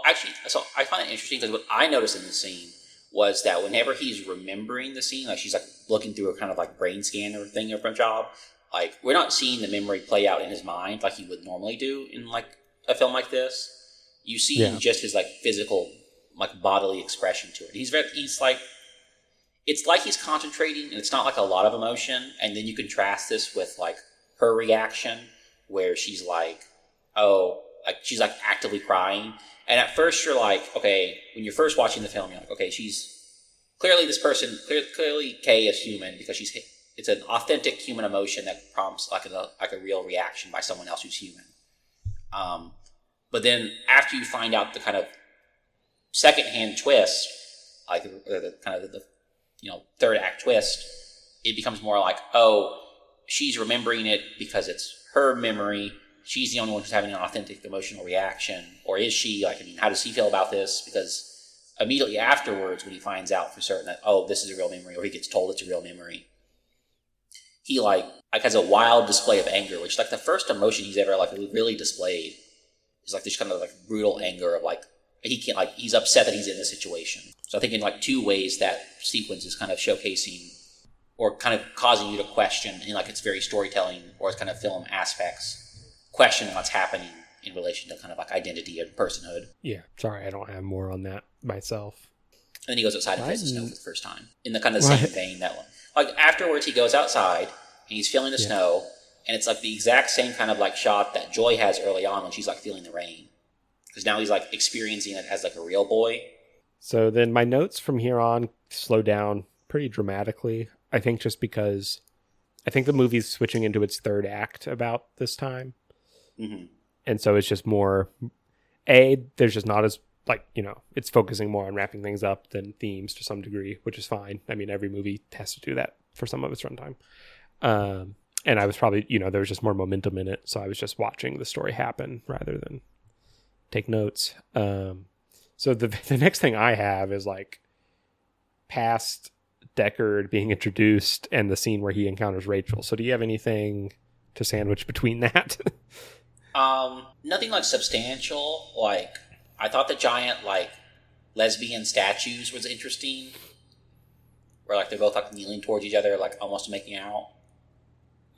actually, so I find it interesting because what I noticed in the scene was that whenever he's remembering the scene, like she's like looking through a kind of like brain scan or thing of a job, like we're not seeing the memory play out in his mind like he would normally do in like a film like this. You see just his like physical, like bodily expression to it. He's like, it's like he's concentrating, and it's not like a lot of emotion. And then you contrast this with like her reaction, where she's like, oh, like she's like actively crying. And at first you're like, okay, when you're first watching the film, you're like, okay, she's clearly this person, clearly Kay is human because it's an authentic human emotion that prompts like a real reaction by someone else who's human. But then after you find out the kind of secondhand twist, like the kind of the third act twist, it becomes more like, oh, she's remembering it because it's her memory. She's the only one who's having an authentic emotional reaction. Or is she? Like, I mean, how does he feel about this? Because immediately afterwards, when he finds out for certain that, oh, this is a real memory, or he gets told it's a real memory, he like has a wild display of anger, which like the first emotion he's ever like really displayed is like this kind of like brutal anger of like, he can't, like, he's upset that he's in this situation. So I think in like two ways that sequence is kind of showcasing or kind of causing you to question in like its very storytelling or its kind of film aspects, question what's happening in relation to kind of like identity and personhood. Yeah, sorry, I don't have more on that myself. And then he goes outside and feels the snow for the first time. In the kind of the same vein that one. Like afterwards he goes outside and he's feeling the snow, and it's like the exact same kind of like shot that Joy has early on when she's like feeling the rain. Because now he's like experiencing it as like a real boy. So then my notes from here on slow down pretty dramatically. I think just because I think the movie's switching into its third act about this time. Mm-hmm. And so it's just more, there's just not as, like, you know, it's focusing more on wrapping things up than themes to some degree, which is fine. I mean, every movie has to do that for some of its runtime. And I was probably, you know, there was just more momentum in it. So I was just watching the story happen rather than take notes. So the next thing I have is like past Deckard being introduced and the scene where he encounters Rachel. So do you have anything to sandwich between that? Nothing like substantial. Like I thought the giant like lesbian statues was interesting, where like they're both like kneeling towards each other, like almost making out.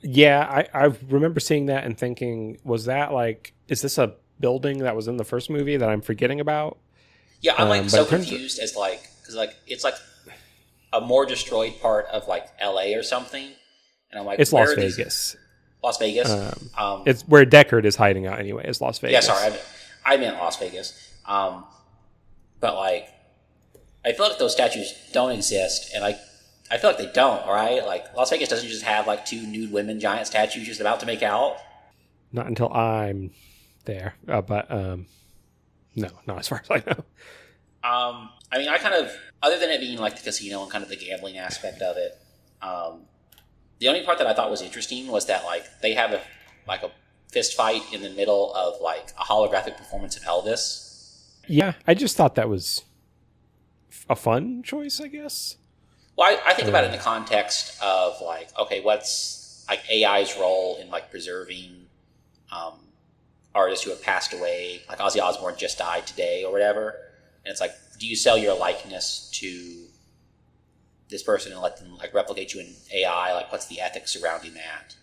Yeah, I remember seeing that and thinking, was that like, is this a building that was in the first movie that I'm forgetting about? Yeah, I'm like so confused as like, because like it's like a more destroyed part of like LA or something, and I'm like, it's Las Vegas. Las Vegas. It's where Deckard is hiding out anyway. Is Las Vegas? Yeah, sorry, I meant Las Vegas. But like, I feel like those statues don't exist, and I feel like they don't. Right? Like Las Vegas doesn't just have like two nude women giant statues just about to make out. Not until I'm there, but no, not as far as I know. I mean, I kind of, other than it being like the casino and kind of the gambling aspect of it, the only part that I thought was interesting was that like they have a fist fight in the middle of like a holographic performance of Elvis. Yeah, I just thought that was a fun choice, I guess. Well, I think about it in the context of like, okay, what's like AI's role in like preserving artists who have passed away? Like Ozzy Osbourne just died today or whatever. And it's like, do you sell your likeness to this person and let them like replicate you in AI? Like, what's the ethics surrounding that?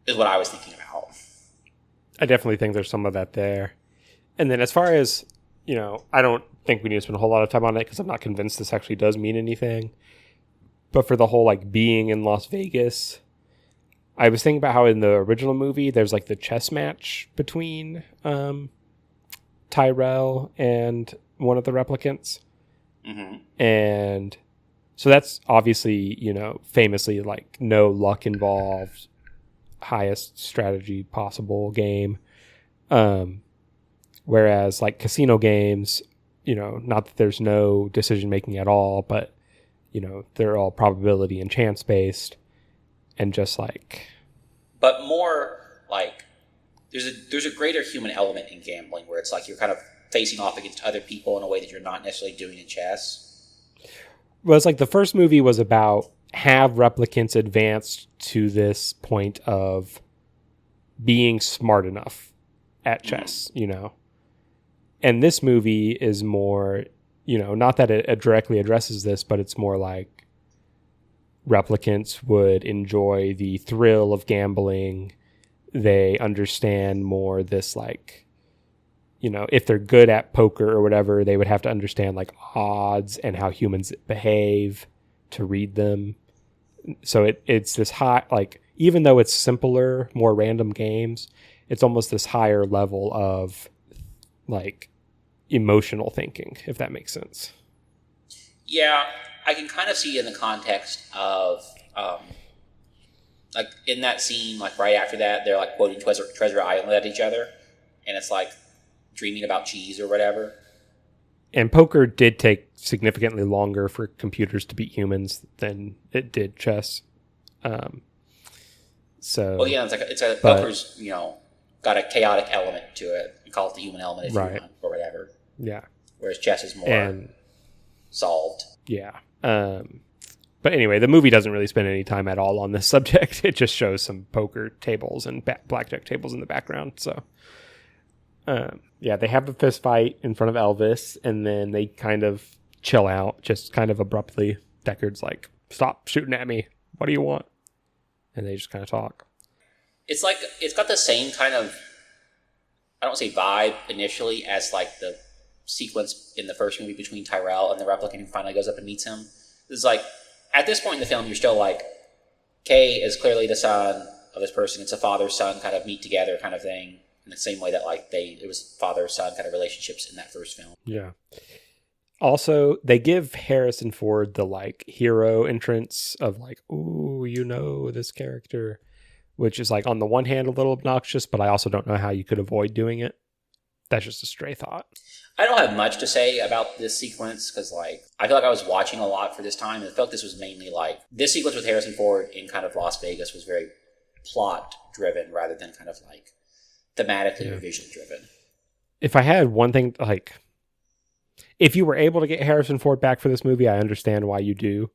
Is what I was thinking about. I definitely think there's some of that there. And then as far as, you know, I don't think we need to spend a whole lot of time on it because I'm not convinced this actually does mean anything. But for the whole like being in Las Vegas, I was thinking about how in the original movie there's like the chess match between Tyrell and one of the replicants. Mm-hmm. And so that's obviously, you know, famously like no luck involved, highest strategy possible game. Whereas like casino games, you know, not that there's no decision making at all, but you know, they're all probability and chance based, and just like, but more like there's a greater human element in gambling where it's like you're kind of facing off against other people in a way that you're not necessarily doing in chess. Well, it's like the first movie was about have replicants advanced to this point of being smart enough at chess, you know. And this movie is more, you know, not that it directly addresses this, but it's more like replicants would enjoy the thrill of gambling. They understand more this, like, you know, if they're good at poker or whatever, they would have to understand like odds and how humans behave to read them. So it's this high, like, even though it's simpler, more random games, it's almost this higher level of like emotional thinking, if that makes sense. Yeah, I can kind of see in the context of like in that scene, like right after that, they're like quoting Treasure Island at each other, and it's like dreaming about cheese or whatever. And poker did take significantly longer for computers to beat humans than it did chess. So, well, yeah, poker's, you know, got a chaotic element to it. You call it the human element if you want, or whatever. Yeah. Whereas chess is more solved. Yeah. But anyway, the movie doesn't really spend any time at all on this subject. It just shows some poker tables and blackjack tables in the background. So, yeah, they have a fist fight in front of Elvis, and then they kind of chill out, just kind of abruptly. Deckard's like, stop shooting at me. What do you want? And they just kind of talk. It's like, it's got the same kind of, I don't say vibe initially as like the sequence in the first movie between Tyrell and the replicant who finally goes up and meets him. It's like, at this point in the film, you're still like, Kay is clearly the son of this person. It's a father-son kind of meet together kind of thing. In the same way that like it was father-son kind of relationships in that first film. Yeah. Also, they give Harrison Ford the like hero entrance of like, ooh, you know this character, which is like on the one hand a little obnoxious, but I also don't know how you could avoid doing it. That's just a stray thought. I don't have much to say about this sequence because like I feel like I was watching a lot for this time, and I felt this was mainly like this sequence with Harrison Ford in kind of Las Vegas was very plot driven rather than kind of like thematically or visually driven. If I had one thing, like, if you were able to get Harrison Ford back for this movie, I understand why you do,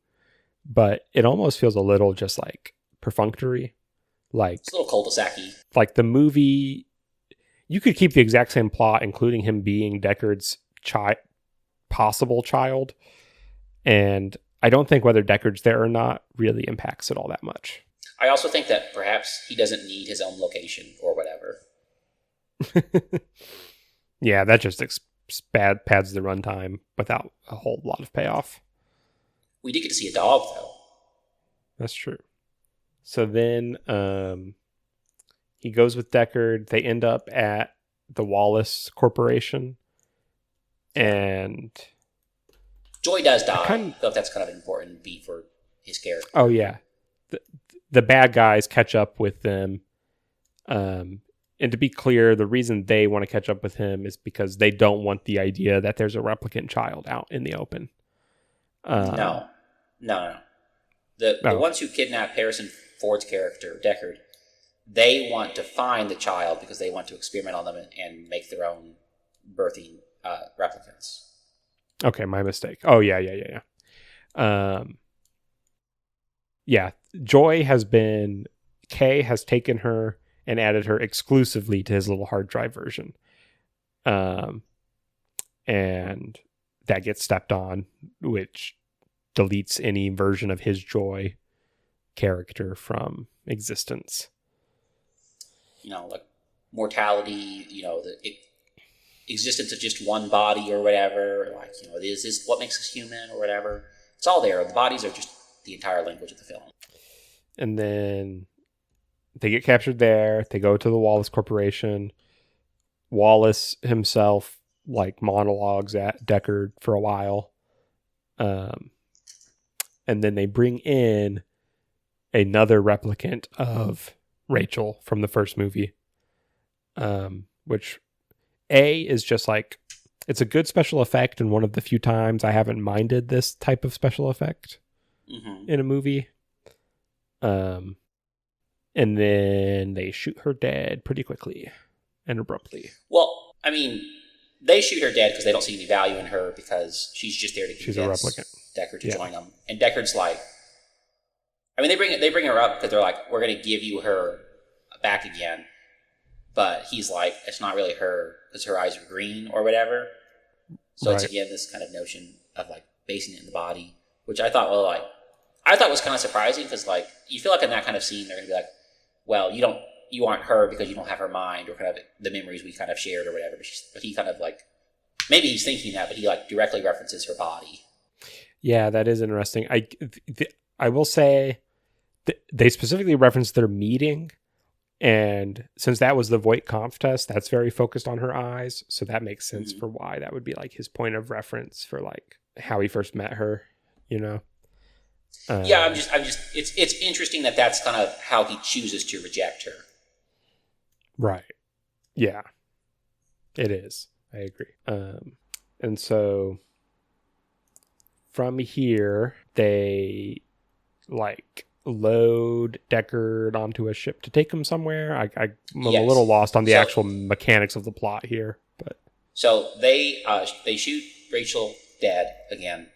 but it almost feels a little just like perfunctory. Like, it's a little cul-de-sac-y. Like the movie, you could keep the exact same plot, including him being Deckard's possible child, and I don't think whether Deckard's there or not really impacts it all that much. I also think that perhaps he doesn't need his own location or whatever. Yeah, that just pads the runtime without a whole lot of payoff. We did get to see a dog, though. That's true. So then he goes with Deckard. They end up at the Wallace Corporation. And Joy does die. I feel like that's kind of an important beat for his character. Oh, yeah. The bad guys catch up with them. And to be clear, the reason they want to catch up with him is because they don't want the idea that there's a replicant child out in the open. No. The ones who kidnap Harrison Ford's character, Deckard, they want to find the child because they want to experiment on them and make their own birthing replicants. Okay, my mistake. Oh, yeah. Yeah, Joy Kay has taken her and added her exclusively to his little hard drive version. And that gets stepped on, which deletes any version of his Joy character from existence. Like mortality, the existence of just one body or whatever. Like, is this what makes us human or whatever? It's all there. The bodies are just the entire language of the film. And then they get captured there. They go to the Wallace Corporation. Wallace himself like monologues at Deckard for a while. And then they bring in another replicant of Rachel from the first movie. Which is just like, it's a good special effect, and one of the few times I haven't minded this type of special effect in a movie. And then they shoot her dead pretty quickly and abruptly. Well, I mean, they shoot her dead because they don't see any value in her because she's just there to convince Deckard to join them. And Deckard's like, I mean, they bring her up because they're like, we're going to give you her back again. But he's like, it's not really her because her eyes are green or whatever. So It's again this kind of notion of like basing it in the body, which I thought was kind of surprising because like you feel like in that kind of scene they're going to be like, well, you aren't her because you don't have her mind or kind of the memories we kind of shared or whatever. But he kind of like, maybe he's thinking that, but he like directly references her body. Yeah, that is interesting. I will say they specifically referenced their meeting, and since that was the Voight-Kampff test, that's very focused on her eyes. So that makes sense for why that would be like his point of reference for like how he first met her, Yeah, I'm just. It's interesting that that's kind of how he chooses to reject her. Right. Yeah. It is. I agree. And so from here, they like load Deckard onto a ship to take him somewhere. I'm a little lost on the actual mechanics of the plot here, but so they shoot Rachel dead again,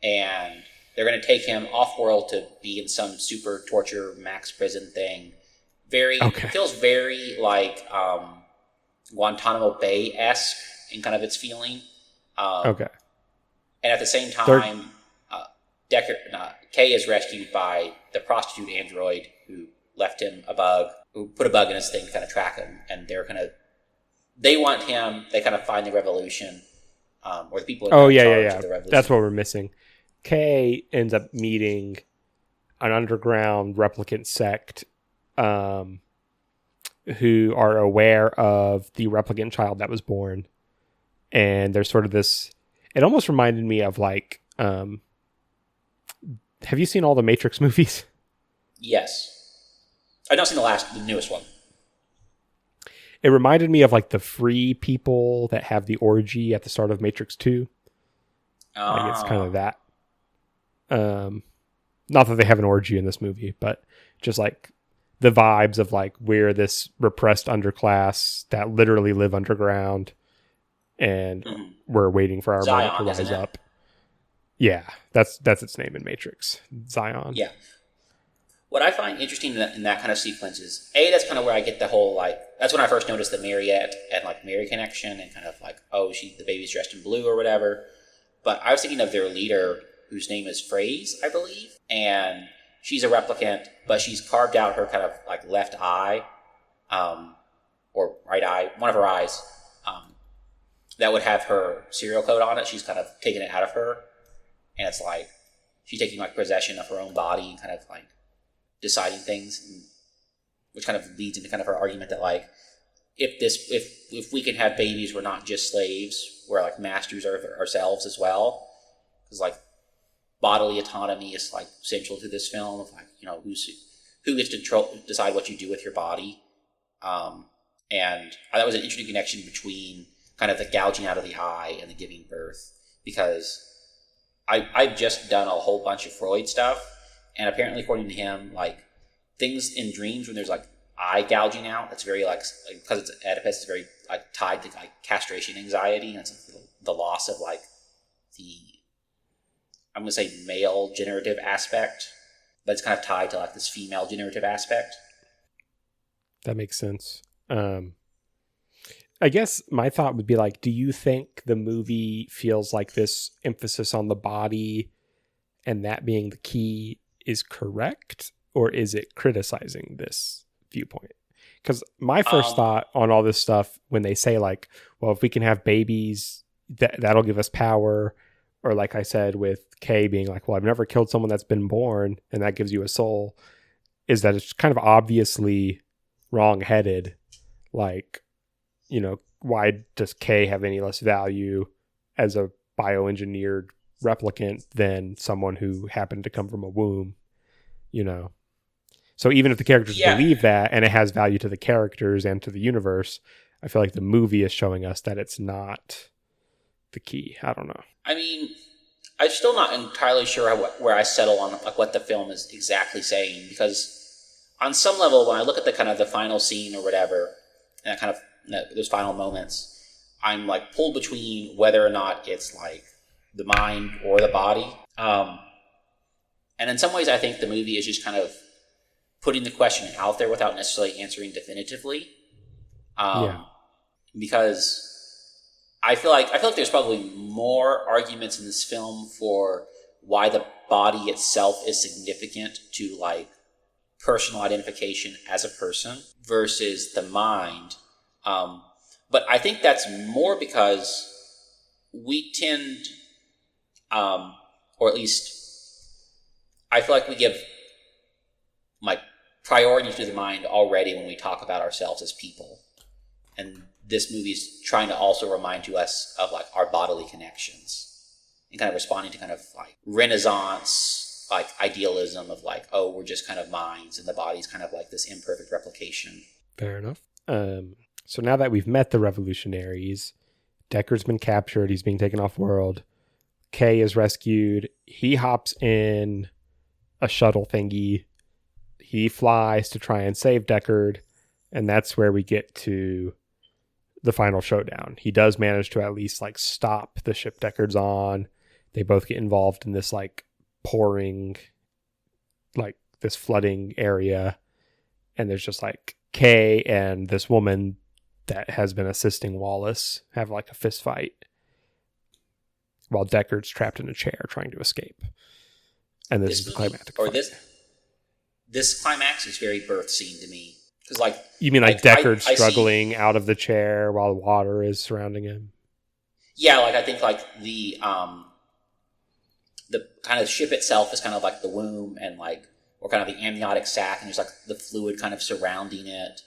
and they're going to take him off-world to be in some super torture max prison thing. Feels very like Guantanamo Bay-esque in kind of its feeling. And at the same They're- time, Kay is rescued by the prostitute android who left him a bug, who put a bug in his thing to kind of track him. And they want him. They kind of find the revolution, or the people in charge of the revolution. That's what we're missing. Kay ends up meeting an underground replicant sect who are aware of the replicant child that was born. And there's sort of this... It almost reminded me of like... have you seen all the Matrix movies? Yes. I've not seen the newest one. It reminded me of like the free people that have the orgy at the start of Matrix 2. Like it's kind of that. Not that they have an orgy in this movie, but just like the vibes of like we're this repressed underclass that literally live underground and we're waiting for our Zion, moment to rise up. Yeah, that's its name in Matrix. Zion. Yeah. What I find interesting in that kind of sequence is, that's kind of where I get the whole, like, that's when I first noticed the Mariette and, like, Mary connection and kind of like, oh, the baby's dressed in blue or whatever. But I was thinking of their leader, whose name is Phrase, I believe. And she's a replicant, but she's carved out her kind of, like, left eye, or right eye, one of her eyes, that would have her serial code on it. She's kind of taken it out of her. And it's like, she's taking, like, possession of her own body and kind of, like, deciding things, which kind of leads into kind of her argument that like if we can have babies, we're not just slaves, we're like masters of ourselves as well, because like bodily autonomy is like central to this film of like, you know, who gets to decide what you do with your body, and that was an interesting connection between kind of the gouging out of the eye and the giving birth, because I've just done a whole bunch of Freud stuff. And apparently, according to him, like, things in dreams when there's, like, eye gouging out, that's very, like because it's Oedipus, it's very, like, tied to, like, castration anxiety. And it's like, the loss of, like, I'm going to say male generative aspect. But it's kind of tied to, like, this female generative aspect. That makes sense. I guess my thought would be, like, do you think the movie feels like this emphasis on the body and that being the key is correct, or is it criticizing this viewpoint? Because my first thought on all this stuff, when they say like, well, if we can have babies, that'll give us power, or like I said with Kay being like, well, I've never killed someone that's been born and that gives you a soul, is that it's kind of obviously wrong-headed. Like, you know, why does Kay have any less value as a bioengineered replicant than someone who happened to come from a womb, you know? So even if the characters believe that and it has value to the characters and to the universe, I feel like the movie is showing us that it's not the key. I don't know. I mean, I'm still not entirely sure where I settle on like what the film is exactly saying, because on some level, when I look at the kind of the final scene or whatever, and that kind of those final moments, I'm like pulled between whether or not it's like the mind or the body. And in some ways, I think the movie is just kind of putting the question out there without necessarily answering definitively. Because I feel like there's probably more arguments in this film for why the body itself is significant to like personal identification as a person versus the mind. But I think that's more because we tend, or at least I feel like we give like priority to the mind already when we talk about ourselves as people. And this movie's trying to also remind to us of like our bodily connections and kind of responding to kind of like Renaissance, like idealism of like, oh, we're just kind of minds and the body's kind of like this imperfect replication. Fair enough. So now that we've met the revolutionaries, Deckard's been captured. He's being taken off world. Kay is rescued. He hops in a shuttle thingy. He flies to try and save Deckard. And that's where we get to the final showdown. He does manage to at least like stop the ship Deckard's on. They both get involved in this like pouring, like this flooding area. And there's just like Kay and this woman that has been assisting Wallace have like a fist fight. while Deckard's trapped in a chair trying to escape. And this is the climactic or fight. this climax is very birth scene to me. Because like, you mean like Deckard struggling out of the chair while water is surrounding him? Yeah, like I think like the kind of ship itself is kind of like the womb and like, or kind of the amniotic sac, and there's like the fluid kind of surrounding it.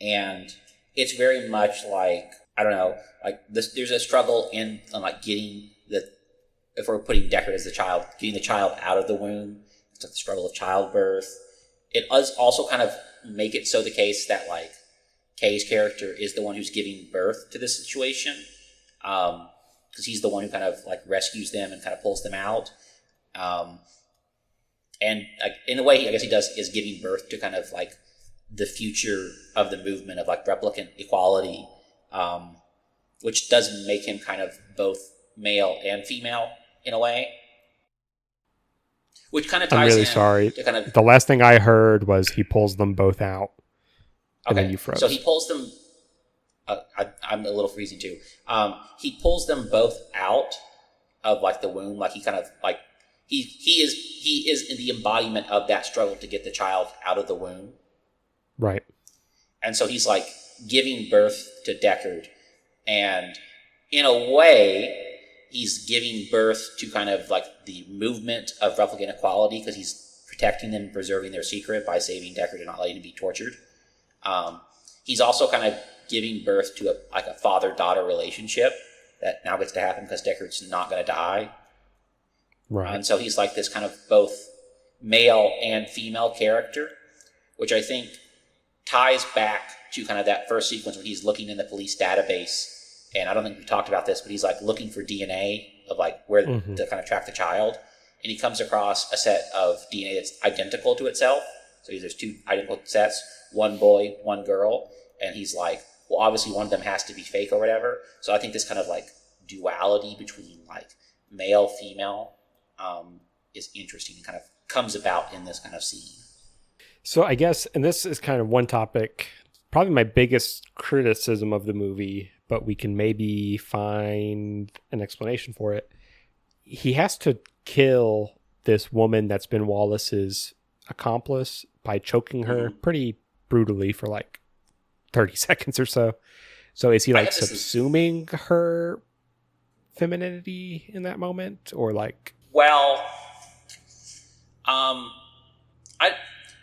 And it's very much like, I don't know, like this, there's a struggle in like getting if we're putting Deckard as the child, getting the child out of the womb. It's like the struggle of childbirth. It does also kind of make it so the case that like Kay's character is the one who's giving birth to this situation. Because he's the one who kind of like rescues them and kind of pulls them out. And in the way I guess he does is giving birth to kind of like the future of the movement of like replicant equality, which does make him kind of both male and female in a way. Which kind of ties I'm really in sorry. to kind of, the last thing I heard was he pulls them both out. And then you froze. So he pulls them. I'm a little freezing too. He pulls them both out of like the womb, like he kind of like he is in the embodiment of that struggle to get the child out of the womb. Right. And so he's like giving birth to Deckard, and in a way, he's giving birth to kind of like the movement of replicant equality because he's protecting them, preserving their secret by saving Deckard and not letting him be tortured. He's also kind of giving birth to a father-daughter relationship that now gets to happen because Deckard's not going to die. Right. And so he's like this kind of both male and female character, which I think ties back to kind of that first sequence when he's looking in the police database. And I don't think we talked about this, but he's like looking for DNA of like where to kind of track the child. And he comes across a set of DNA that's identical to itself. So there's two identical sets, one boy, one girl. And he's like, well, obviously one of them has to be fake or whatever. So I think this kind of like duality between like male, female is interesting and kind of comes about in this kind of scene. So I guess, and this is kind of one topic, probably my biggest criticism of the movie, but we can maybe find an explanation for it. He has to kill this woman that's been Wallace's accomplice by choking her pretty brutally for like 30 seconds or so. So is he like subsuming her femininity in that moment, or like? Well,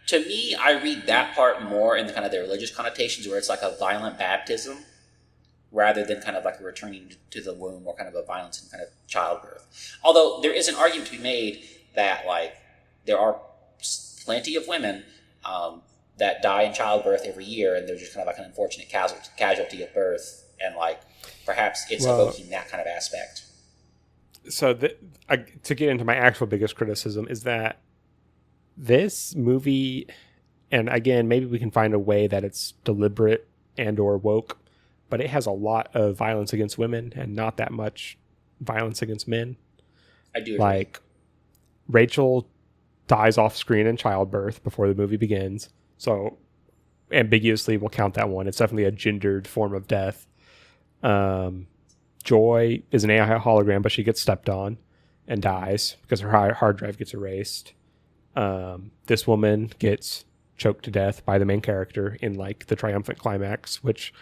to me, I read that part more in the kind of the religious connotations where it's like a violent baptism rather than kind of like a returning to the womb or kind of a violence in kind of childbirth. Although there is an argument to be made that like there are plenty of women that die in childbirth every year, and they're just kind of like an unfortunate casualty of birth, and like perhaps it's evoking that kind of aspect. So to get into my actual biggest criticism is that this movie, and again, maybe we can find a way that it's deliberate and or woke, but it has a lot of violence against women and not that much violence against men. I do agree. Like Rachel dies off screen in childbirth before the movie begins. So ambiguously we'll count that one. It's definitely a gendered form of death. Joy is an AI hologram, but she gets stepped on and dies because her hard drive gets erased. This woman gets choked to death by the main character in like the triumphant climax, which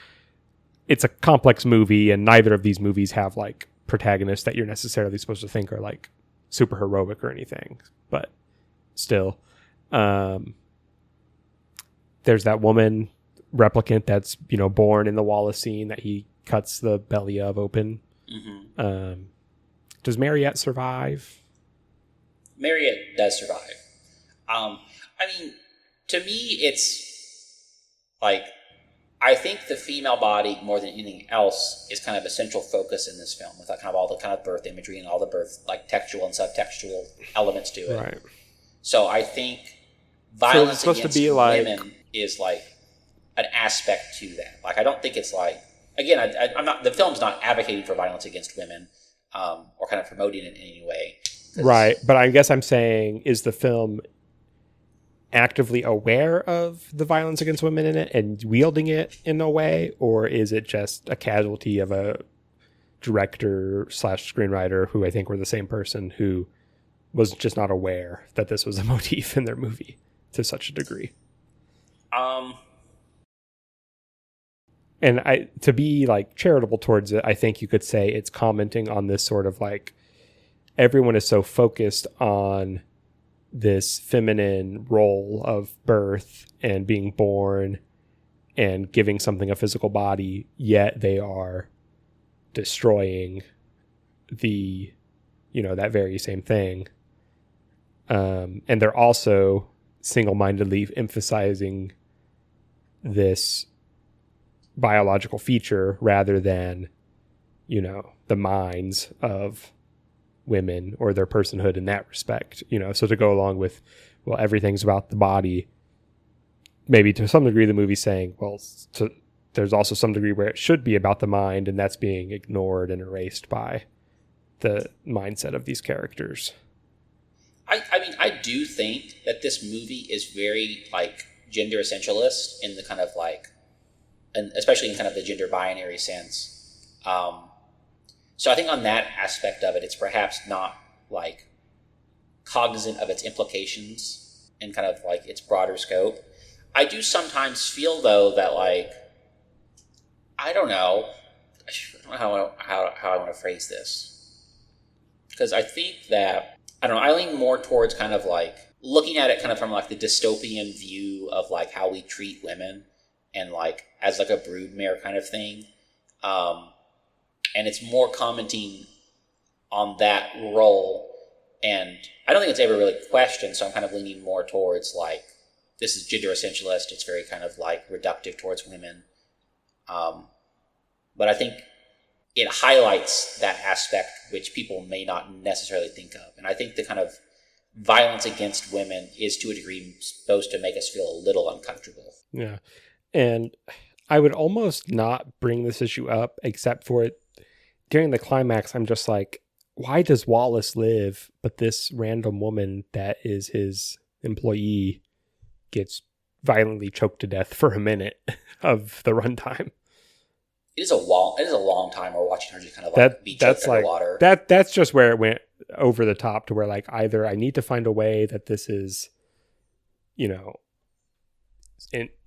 it's a complex movie, and neither of these movies have like protagonists that you're necessarily supposed to think are like super heroic or anything, but still. There's that woman replicant that's, born in the Wallace scene that he cuts the belly of open. Mm-hmm. Does Mariette survive? Mariette does survive. I mean, to me, it's like, I think the female body, more than anything else, is kind of a central focus in this film with like kind of all the kind of birth imagery and all the birth, like textual and subtextual elements to it. Right. So I think violence so against women is like an aspect to that. Like, I don't think it's like, again, I'm not, the film's not advocating for violence against women or kind of promoting it in any way. Right. But I guess I'm saying, is the film actively aware of the violence against women in it and wielding it in a way, or is it just a casualty of a director slash screenwriter, who I think were the same person, who was just not aware that this was a motif in their movie to such a degree. And to be like charitable towards it, I think you could say it's commenting on this sort of like, everyone is so focused on this feminine role of birth and being born and giving something a physical body, yet they are destroying the, that very same thing. And they're also single-mindedly emphasizing this biological feature rather than, the minds of women or their personhood in that respect. So to go along with, well, everything's about the body, maybe to some degree the movie's saying, well, there's also some degree where it should be about the mind, and that's being ignored and erased by the mindset of these characters. I mean, I do think that this movie is very, like, gender essentialist in the kind of, like, and especially in kind of the gender binary sense. So I think on that aspect of it, it's perhaps not, like, cognizant of its implications and kind of, like, its broader scope. I do sometimes feel, though, that, like, I don't know how I want to phrase this. Because I think that, I don't know, I lean more towards kind of, like, looking at it kind of from, like, the dystopian view of, like, how we treat women and, like, as, like, a broodmare kind of thing. And it's more commenting on that role. And I don't think it's ever really questioned, so I'm kind of leaning more towards, like, this is gender essentialist. It's very kind of, like, reductive towards women. But I think it highlights that aspect which people may not necessarily think of. And I think the kind of violence against women is, to a degree, supposed to make us feel a little uncomfortable. Yeah. And I would almost not bring this issue up, except for it during the climax. I'm just like, why does Wallace live, but this random woman that is his employee gets violently choked to death for a minute of the runtime? It is a long time we're watching her just kind of like be choked underwater. That's just where it went over the top to where, like, either I need to find a way that this is,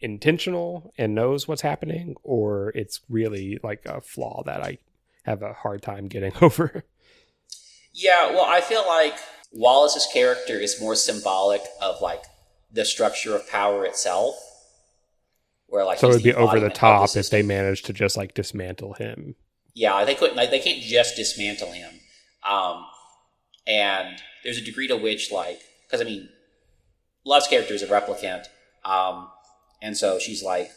intentional and knows what's happening, or it's really like a flaw that I have a hard time getting over. Yeah, well, I feel like Wallace's character is more symbolic of, like, the structure of power itself. Where, like, so it would be over the top if they managed to just, like, dismantle him. Yeah, they couldn't. Like, they can't just dismantle him. And there's a degree to which, like, because I mean, Love's character is a replicant, and so she's, like,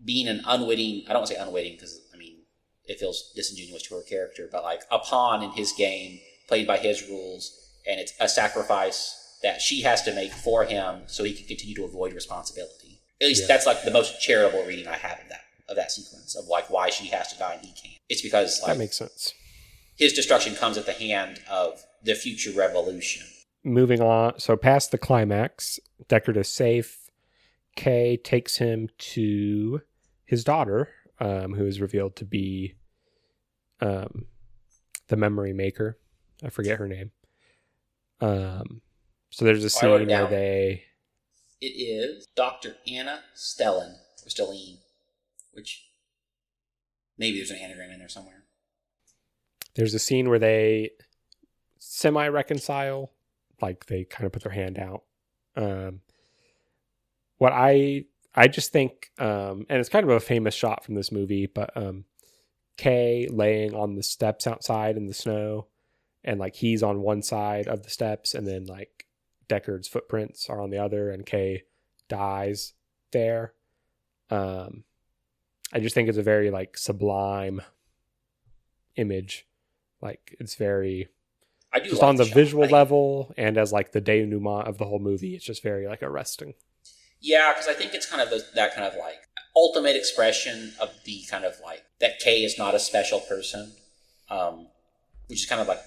being an unwitting. I don't want to say unwitting because I mean it feels disingenuous to her character, but, like, a pawn in his game, played by his rules, and it's a sacrifice that she has to make for him so he can continue to avoid responsibility. At least that's, like, the most charitable reading I have of that sequence of, like, why she has to die and he can't. It's because, like, that makes sense. His destruction comes at the hand of the future revolution. Moving on, so past the climax, Deckard is safe. Kay takes him to his daughter, who is revealed to be the memory maker. I forget her name. So there's a scene where they... It is Dr. Anna Stellan, or Stelline, which maybe there's an anagram in there somewhere. There's a scene where they semi-reconcile, like they kind of put their hand out. What I just think, and it's kind of a famous shot from this movie, but Kay laying on the steps outside in the snow, and, like, he's on one side of the steps, and then, like, Deckard's footprints are on the other, and Kay dies there. I just think it's a very, like, sublime image. Like, it's very, just like on the visual level, and as, like, the denouement of the whole movie, it's just very, like, arresting. Yeah, because I think it's kind of that kind of, like, ultimate expression of the kind of, like, that Kay is not a special person, which is kind of like,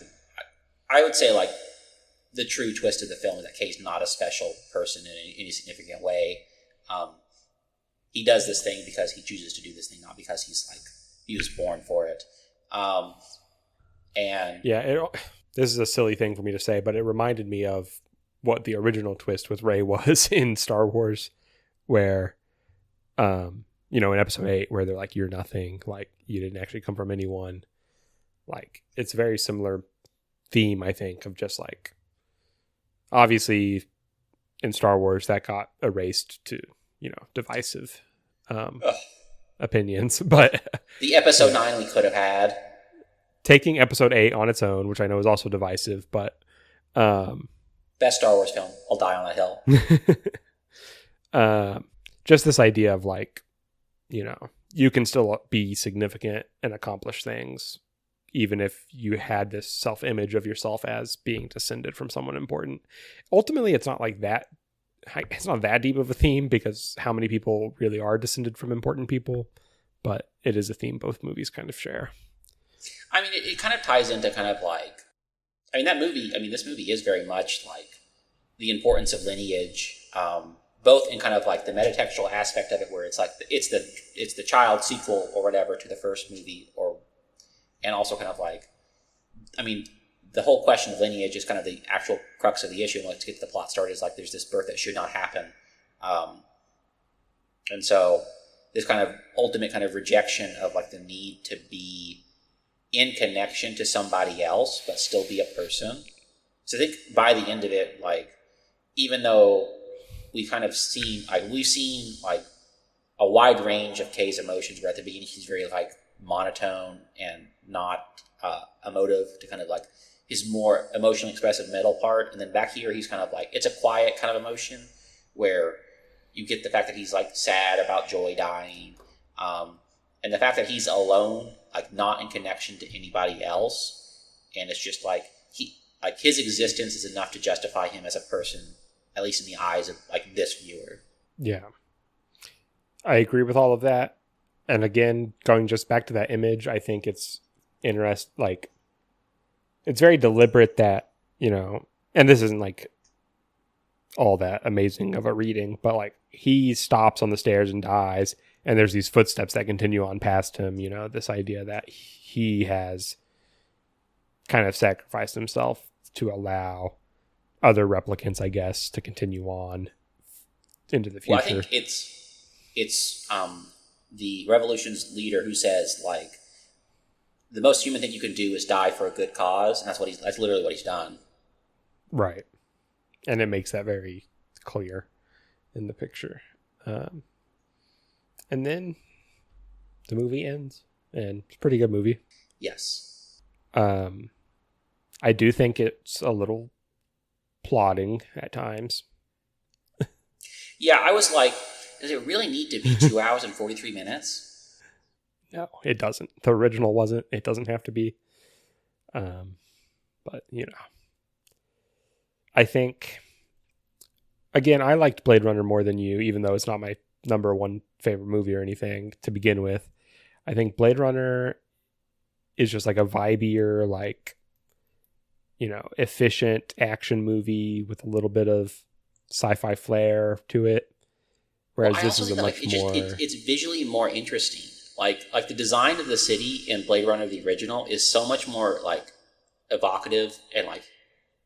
I would say, like, the true twist of the film is that Kay's not a special person in any significant way. He does this thing because he chooses to do this thing, not because he was born for it. And Yeah, this is a silly thing for me to say, but it reminded me of what the original twist with Rey was in Star Wars, where, in episode 8, where they're like, you're nothing, like, you didn't actually come from anyone. Like, it's a very similar theme, I think, of just like, obviously in Star Wars that got erased to, divisive opinions, but the episode 9 we could have had. Taking episode 8 on its own, which I know is also divisive, but best Star Wars film. I'll die on that hill. Just this idea of like, you can still be significant and accomplish things, even if you had this self-image of yourself as being descended from someone important. Ultimately, it's not like that. It's not that deep of a theme, because how many people really are descended from important people, but it is a theme both movies kind of share. I mean, it kind of ties into kind of like, this movie is very much like the importance of lineage, both in kind of like the metatextual aspect of it, where it's like it's the child sequel or whatever to the first movie, and also kind of like, the whole question of lineage is kind of the actual crux of the issue. And let's get to the plot started. Is like there's this birth that should not happen, and so this kind of ultimate kind of rejection of like the need to be in connection to somebody else but still be a person. So I think by the end of it, like, even though we've seen like a wide range of Kay's emotions, where at the beginning he's very like monotone and not emotive, to kind of like his more emotionally expressive middle part, and then back here he's kind of like, it's a quiet kind of emotion where you get the fact that he's like sad about Joy dying, and the fact that he's alone, like not in connection to anybody else, and it's just like his existence is enough to justify him as a person, at least in the eyes of like this viewer. Yeah, I agree with all of that. And again, going just back to that image, I think it's like, it's very deliberate that, and this isn't like all that amazing of a reading, but like he stops on the stairs and dies, and there's these footsteps that continue on past him, this idea that he has kind of sacrificed himself to allow other replicants, I guess, to continue on into the future. Well, I think it's the revolution's leader who says, like, the most human thing you can do is die for a good cause, and that's literally what he's done. Right. And it makes that very clear in the picture. And then the movie ends, and it's a pretty good movie. Yes. I do think it's a little plodding at times. Yeah, I was like, does it really need to be 2 hours and 43 minutes? No, it doesn't. The original wasn't. It doesn't have to be. But, I think, again, I liked Blade Runner more than you, even though it's not my number one favorite movie or anything to begin with. I think Blade Runner is just like a vibier, like, efficient action movie with a little bit of sci-fi flair to it. Whereas this is a much more... It's visually more interesting. Like the design of the city in Blade Runner, the original, is so much more like evocative and like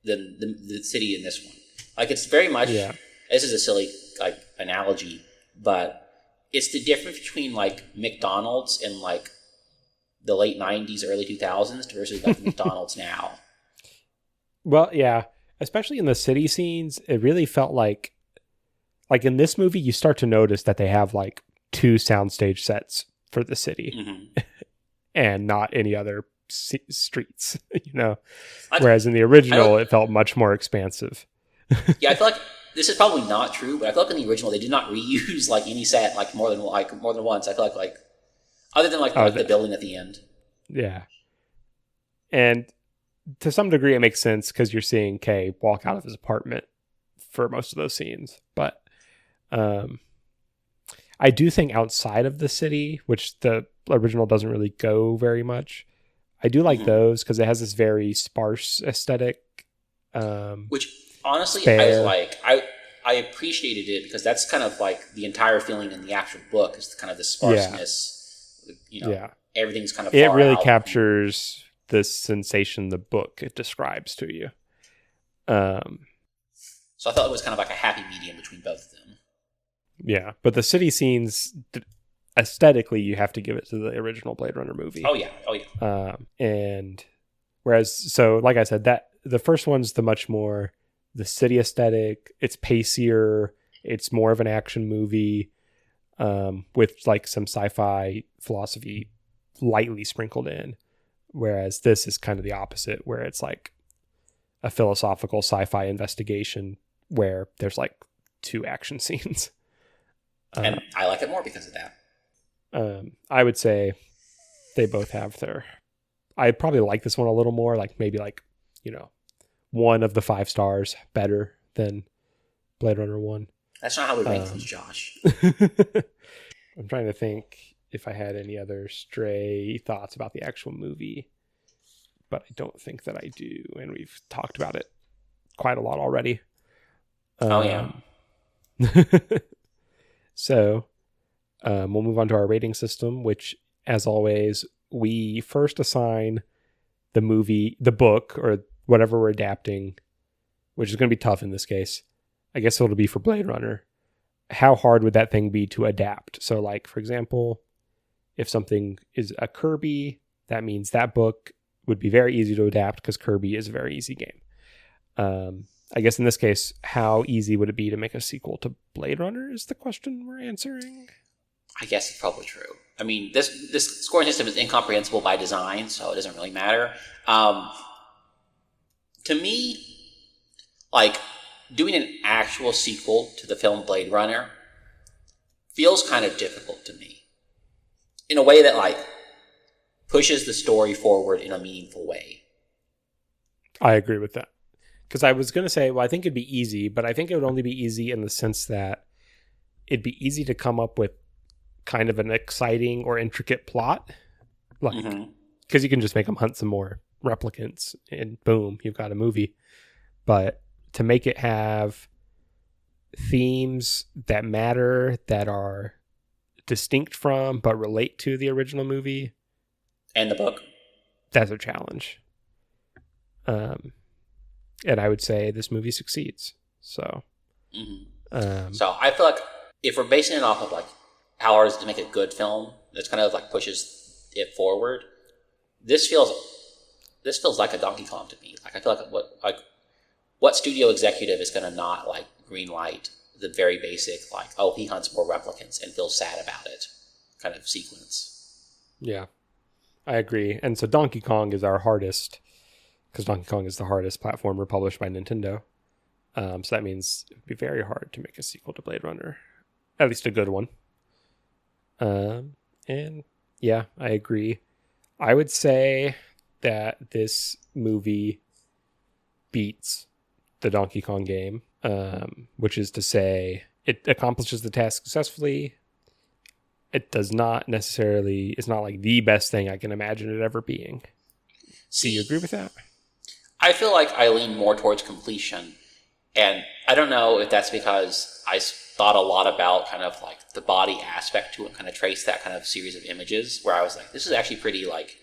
than the city in this one. Like, it's very much... Yeah. This is a silly like analogy, but it's the difference between like McDonald's in like the late 90s, early 2000s versus like McDonald's now. Well, yeah. Especially in the city scenes, it really felt like in this movie, you start to notice that they have like 2 soundstage sets for the city, mm-hmm. and not any other streets, Whereas in the original, it felt much more expansive. Yeah, I feel like this is probably not true, but I feel like in the original, they did not reuse like any set like more than once. I feel like other than the building at the end. Yeah, and to some degree, it makes sense because you're seeing Kay walk out of his apartment for most of those scenes. But I do think outside of the city, which the original doesn't really go very much, I do like those because it has this very sparse aesthetic. Which honestly, spare. I was like, I appreciated it because that's kind of like the entire feeling in the actual book is kind of the sparseness. Yeah. everything's kind of It far really out. captures the sensation the book it describes to you. So I thought it was kind of like a happy medium between both of them. Yeah, but the city scenes, aesthetically, you have to give it to the original Blade Runner movie. Oh yeah. And whereas, so like I said, that the first one's the city aesthetic. It's pacier. It's more of an action movie, with like some sci-fi philosophy lightly sprinkled in. Whereas this is kind of the opposite, where it's like a philosophical sci-fi investigation where there's like 2 action scenes. And I like it more because of that. I would say they both have their... I probably like this one a little more, like maybe like, 1 of the 5 stars better than Blade Runner 1. That's not how we rank these, Josh. I'm trying to think if I had any other stray thoughts about the actual movie, but I don't think that I do, and we've talked about it quite a lot already. Oh yeah. So we'll move on to our rating system, which, as always, we first assign the book, or whatever we're adapting, which is going to be tough in this case. I guess it'll be for Blade Runner. How hard would that thing be to adapt? So, like, for example, if something is a Kirby, that means that book would be very easy to adapt because Kirby is a very easy game. I guess in this case, how easy would it be to make a sequel to Blade Runner is the question we're answering. I guess it's probably true. I mean, this scoring system is incomprehensible by design, so it doesn't really matter. To me, like, doing an actual sequel to the film Blade Runner feels kind of difficult to me. In a way that, like, pushes the story forward in a meaningful way. I agree with that. Because I was going to say, well, I think it'd be easy, but I think it would only be easy in the sense that it'd be easy to come up with kind of an exciting or intricate plot. Like, because you can just make them hunt some more replicants and boom, you've got a movie. But to make it have themes that matter, that are distinct from, but relate to the original movie. And the book. That's a challenge. And I would say this movie succeeds. So, so I feel like if we're basing it off of like how hard it is to make a good film, that's kind of like pushes it forward. This feels like a Donkey Kong to me. Like I feel like what studio executive is going to not like green light the very basic like, oh, he hunts more replicants and feels sad about it kind of sequence. Yeah, I agree. And so Donkey Kong is our hardest, because Donkey Kong is the hardest platformer published by Nintendo. So that means it would be very hard to make a sequel to Blade Runner. At least a good one. And yeah, I agree. I would say that this movie beats the Donkey Kong game, which is to say it accomplishes the task successfully. It does not necessarily, it's not like the best thing I can imagine it ever being. Do you agree with that? I feel like I lean more towards completion. And I don't know if that's because I thought a lot about kind of like the body aspect to it, kind of trace that kind of series of images where I was like, this is actually pretty like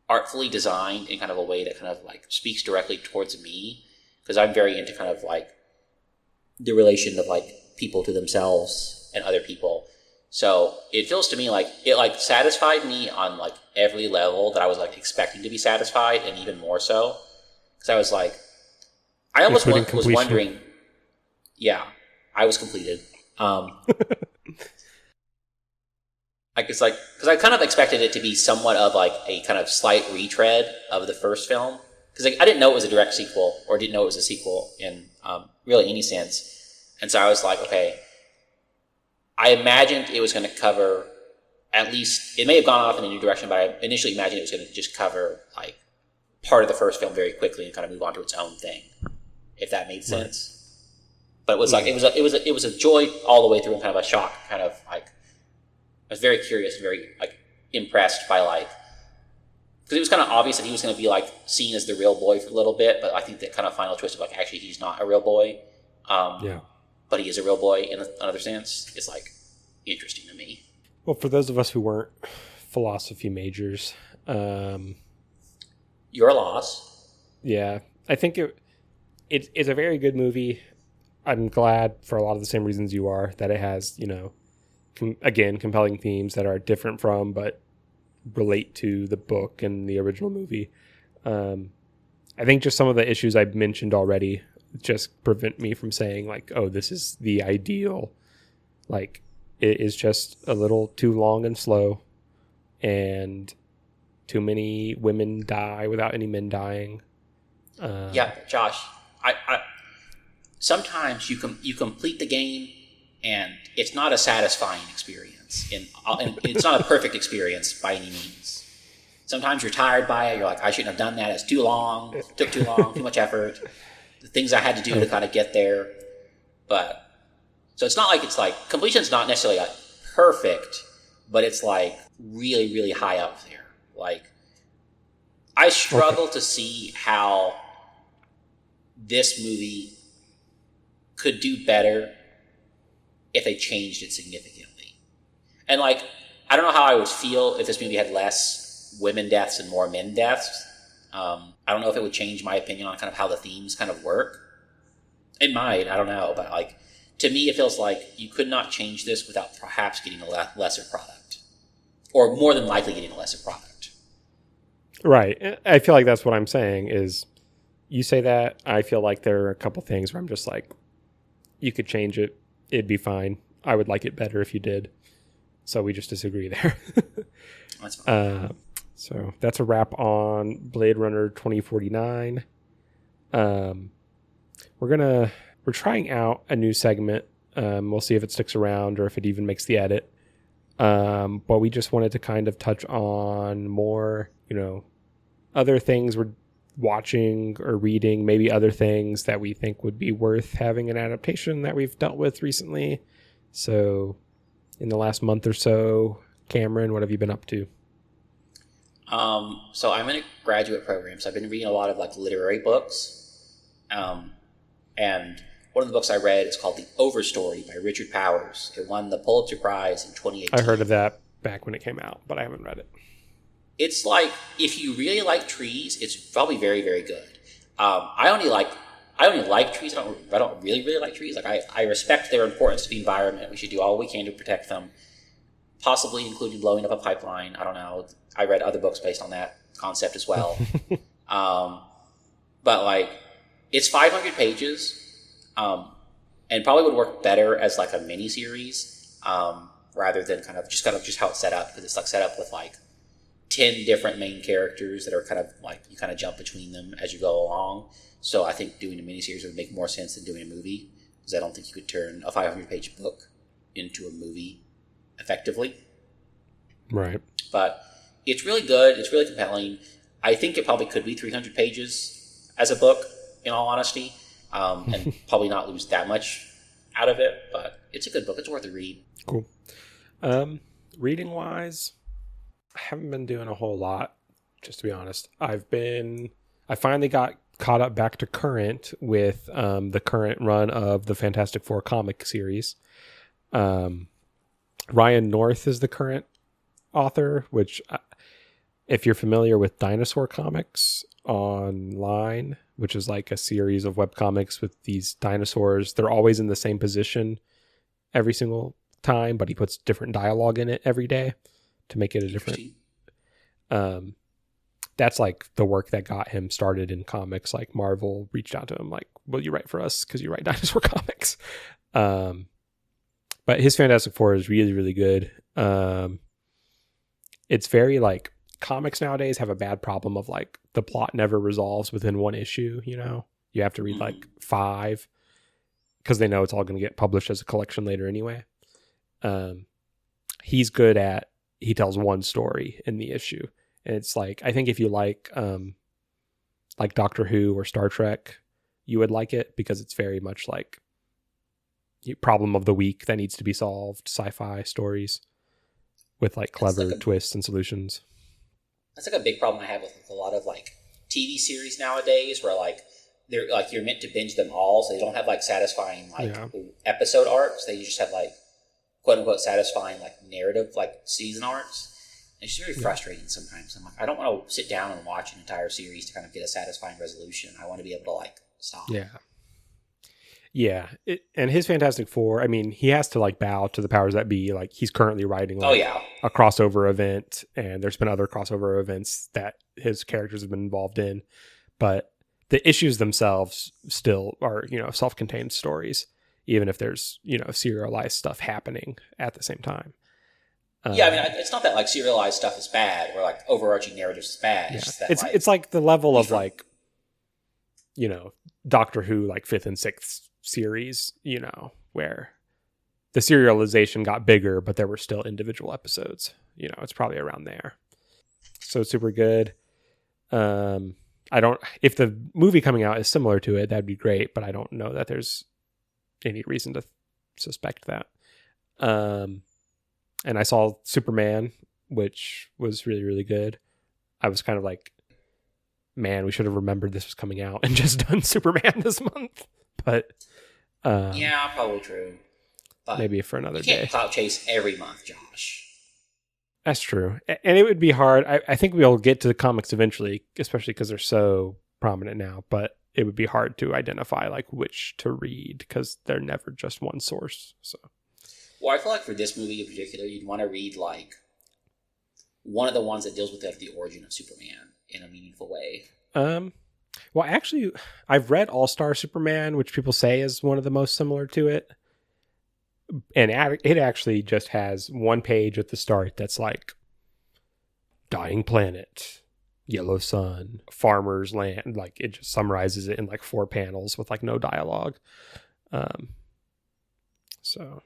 artfully designed in kind of a way that kind of like speaks directly towards me. Because I'm very into kind of like the relation of like people to themselves and other people. So it feels to me like it like satisfied me on like every level that I was like expecting to be satisfied, and even more so. Because I was like, I almost was wondering. Yeah, I was completed. It's like, because I kind of expected it to be somewhat of like a kind of slight retread of the first film. Because like, I didn't know it was a direct sequel, or didn't know it was a sequel in really any sense. And so I was like, okay, I imagined it was going to cover at least, it may have gone off in a new direction, but I initially imagined it was going to just cover like part of the first film very quickly and kind of move on to its own thing, if that made sense. Right. But it was like it was a joy all the way through, and kind of a shock, kind of like I was very curious and very like impressed by like, because it was kind of obvious that he was going to be like seen as the real boy for a little bit, but I think that kind of final twist of like actually he's not a real boy, but he is a real boy in another sense is like interesting to me. Well, for those of us who weren't philosophy majors. Your loss. Yeah, I think it's a very good movie. I'm glad for a lot of the same reasons you are that it has, again, compelling themes that are different from but relate to the book and the original movie. I think just some of the issues I've mentioned already just prevent me from saying like, oh, this is the ideal. Like, it is just a little too long and slow, and too many women die without any men dying. Yeah, Josh. I sometimes you complete the game and it's not a satisfying experience, and it's not a perfect experience by any means. Sometimes you're tired by it. You're like, I shouldn't have done that. It's too long. It took too long. Too much effort. The things I had to do to kind of get there. But so it's not like completion's not necessarily like perfect, but it's like really, really high up there. Like, I struggle to see how this movie could do better if they changed it significantly. And like, I don't know how I would feel if this movie had less women deaths and more men deaths. I don't know if it would change my opinion on kind of how the themes kind of work. It might, I don't know, but like, to me, it feels like you could not change this without perhaps getting a lesser product, or more than likely getting a lesser product. Right. I feel like that's what I'm saying is, you say that, I feel like there are a couple things where I'm just like, you could change it. It'd be fine. I would like it better if you did. So we just disagree there. That's fine. So that's a wrap on Blade Runner 2049. We're trying out a new segment. We'll see if it sticks around or if it even makes the edit. But we just wanted to kind of touch on more, other things we're watching or reading, maybe other things that we think would be worth having an adaptation that we've dealt with recently. So in the last month or so, Cameron, what have you been up to? So I'm in a graduate program, so I've been reading a lot of like literary books. And one of the books I read is called The Overstory by Richard Powers. It won the Pulitzer Prize in 2018. I heard of that back when it came out, but I haven't read it. It's like, if you really like trees, it's probably very, very good. I only like trees. I don't really, really like trees. Like, I respect their importance to the environment. We should do all we can to protect them, possibly including blowing up a pipeline. I don't know. I read other books based on that concept as well. But like, it's 500 pages, and probably would work better as like a mini series, rather than kind of just how it's set up, because it's like set up with like 10 different main characters that are kind of like, you kind of jump between them as you go along. So I think doing a miniseries would make more sense than doing a movie, because I don't think you could turn a 500-page book into a movie effectively. Right. But it's really good. It's really compelling. I think it probably could be 300 pages as a book, in all honesty, and probably not lose that much out of it. But it's a good book. It's worth a read. Cool. Reading-wise, I haven't been doing a whole lot, just to be honest. I finally got caught up back to current with the current run of the Fantastic Four comic series. Ryan North is the current author, which, if you're familiar with Dinosaur Comics online, which is like a series of webcomics with these dinosaurs, they're always in the same position every single time, but he puts different dialogue in it every day to make it a different. That's like the work that got him started in comics. Like, Marvel reached out to him like, will you write for us because you write Dinosaur Comics? But his Fantastic Four is really, really good. It's very like, comics nowadays have a bad problem of like, the plot never resolves within one issue. You have to read like 5 because they know it's all going to get published as a collection later anyway. He's good at, he tells one story in the issue. And it's like, I think if you like Doctor Who or Star Trek, you would like it, because it's very much like problem of the week that needs to be solved, sci-fi stories with like clever twists and solutions. That's like a big problem I have with a lot of like TV series nowadays, where like they're like, you're meant to binge them all, so they don't have like satisfying like episode arcs. They just have like quote unquote satisfying like narrative like season arcs. It's just very frustrating sometimes. I'm like, I don't want to sit down and watch an entire series to kind of get a satisfying resolution. I want to be able to like stop. Yeah. And his Fantastic Four, I mean, he has to like bow to the powers that be. Like he's currently writing like a crossover event, and there's been other crossover events that his characters have been involved in, but the issues themselves still are, self-contained stories, even if there's, serialized stuff happening at the same time. Yeah, I mean, it's not that like serialized stuff is bad or like overarching narratives is bad. Yeah. It's just that it's like the level of like, Doctor Who, like 5th and 6th series, where the serialization got bigger, but there were still individual episodes. It's probably around there. So it's super good. If the movie coming out is similar to it, that'd be great, but I don't know that there's any reason to suspect that. And I saw Superman, which was really, really good. I was kind of like, man, we should have remembered this was coming out and just done Superman this month. But yeah, probably true. But maybe for another day. You can't day. clout chase every month, Josh. That's true. And it would be hard. I think we'll get to the comics eventually, especially because they're so prominent now. But it would be hard to identify like which to read because they're never just one source. So. Well, I feel like for this movie in particular, you'd want to read like one of the ones that deals with like, the origin of Superman in a meaningful way. Well, actually, I've read All-Star Superman, which people say is one of the most similar to it. And it actually just has one page at the start that's like dying planet, yellow sun, farmer's land. Like it just summarizes it in like 4 panels with like no dialogue. So...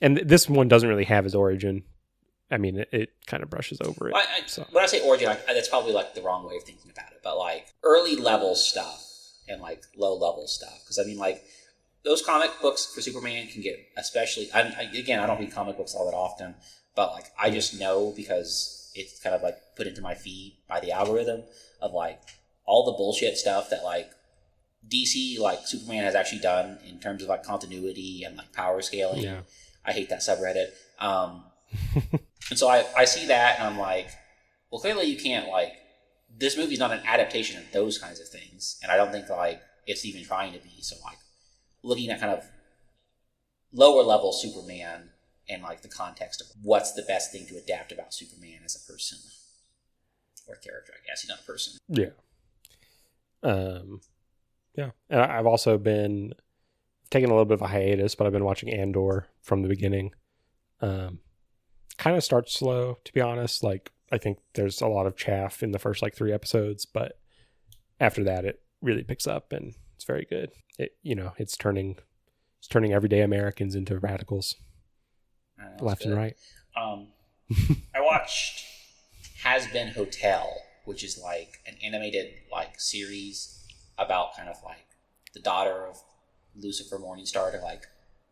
And this one doesn't really have his origin. I mean, it kind of brushes over it. When I say origin, that's probably like the wrong way of thinking about it. But like early level stuff and like low level stuff. Because I mean, like those comic books for Superman can get especially. Again, I don't read comic books all that often, but like I just know because it's kind of like put into my feed by the algorithm of like all the bullshit stuff that like DC, like Superman has actually done in terms of like continuity and like power scaling. Yeah. I hate that subreddit. And so I see that and I'm like, well, clearly you can't like, this movie's not an adaptation of those kinds of things. And I don't think like it's even trying to be. So like looking at kind of lower level Superman and like the context of what's the best thing to adapt about Superman as a person or character, I guess. He's not a person. Yeah. Yeah. And I've also been taking a little bit of a hiatus, but I've been watching Andor from the beginning. Kind of starts slow, to be honest. Like, I think there's a lot of chaff in the first like 3 episodes, but after that, it really picks up and it's very good. It's turning everyday Americans into radicals, left and right. I watched Has Been Hotel, which is like an animated like series about kind of like the daughter of Lucifer Morningstar to like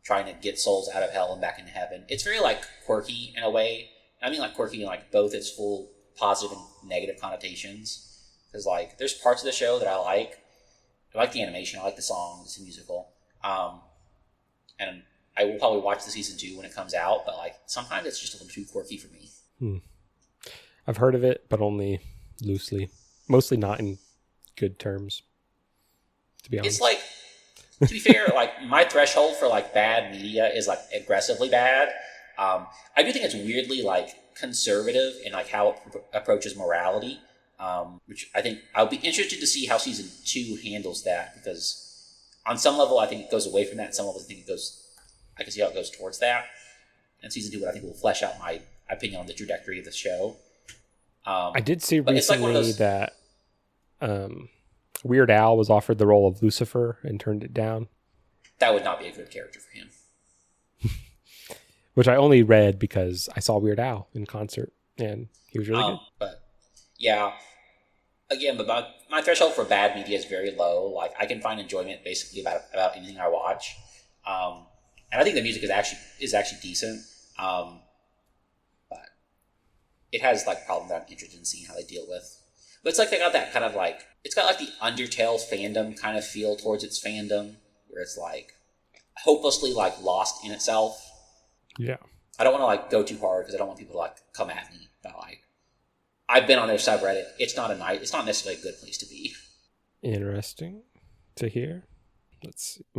trying to get souls out of hell and back into heaven. It's very like quirky in a way. I mean like quirky in like both its full positive and negative connotations. Because like there's parts of the show that I like. I like the animation. I like the songs. It's a musical. And I will probably watch the season 2 when it comes out. But like sometimes it's just a little too quirky for me. I've heard of it, but only loosely. Mostly not in good terms, to be honest. It's like, to be fair, like my threshold for like bad media is like aggressively bad. I do think it's weirdly like conservative in like how it approaches morality, which I think I'll be interested to see how season 2 handles that, because on some level I think it goes away from that. On some level I can see how it goes towards that. And season 2, I think will flesh out my opinion on the trajectory of the show. I did see recently that Weird Al was offered the role of Lucifer and turned it down. That would not be a good character for him. Which I only read because I saw Weird Al in concert and he was really good. But yeah, again, but my threshold for bad media is very low. Like I can find enjoyment basically about anything I watch. And I think the music is actually decent. But it has like problems that I'm interested in seeing how they deal with. But it's like they got that kind of like, it's got like the Undertale fandom kind of feel towards its fandom, where it's like hopelessly like lost in itself. Yeah. I don't want to like go too hard because I don't want people to like come at me. but like, I've been on their subreddit. It's not necessarily a good place to be. Interesting to hear.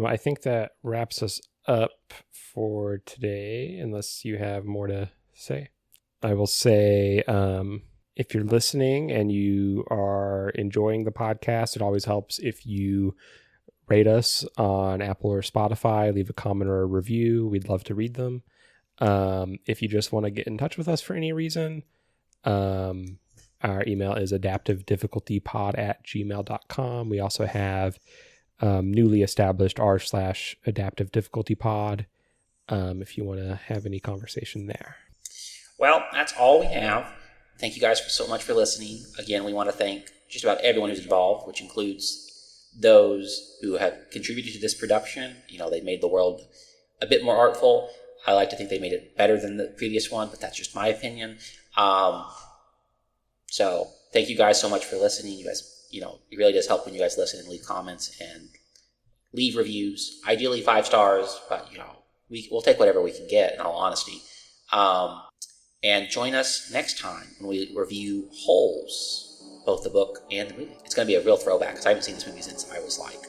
I think that wraps us up for today, unless you have more to say. I will say, if you're listening and you are enjoying the podcast, it always helps if you rate us on Apple or Spotify, leave a comment or a review. We'd love to read them. If you just want to get in touch with us for any reason, our email is adaptivedifficultypod@gmail.com. We also have newly established r/adaptivedifficultypod if you want to have any conversation there. Well, that's all we have. Thank you guys so much for listening. Again, we want to thank just about everyone who's involved, which includes those who have contributed to this production. They made the world a bit more artful. I like to think they made it better than the previous one, but that's just my opinion. So thank you guys so much for listening. You guys, it really does help when you guys listen and leave comments and leave reviews. Ideally 5 stars, but we'll take whatever we can get, in all honesty. And join us next time when we review Holes, both the book and the movie. It's going to be a real throwback because I haven't seen this movie since I was like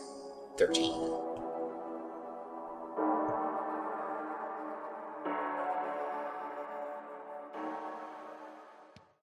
13.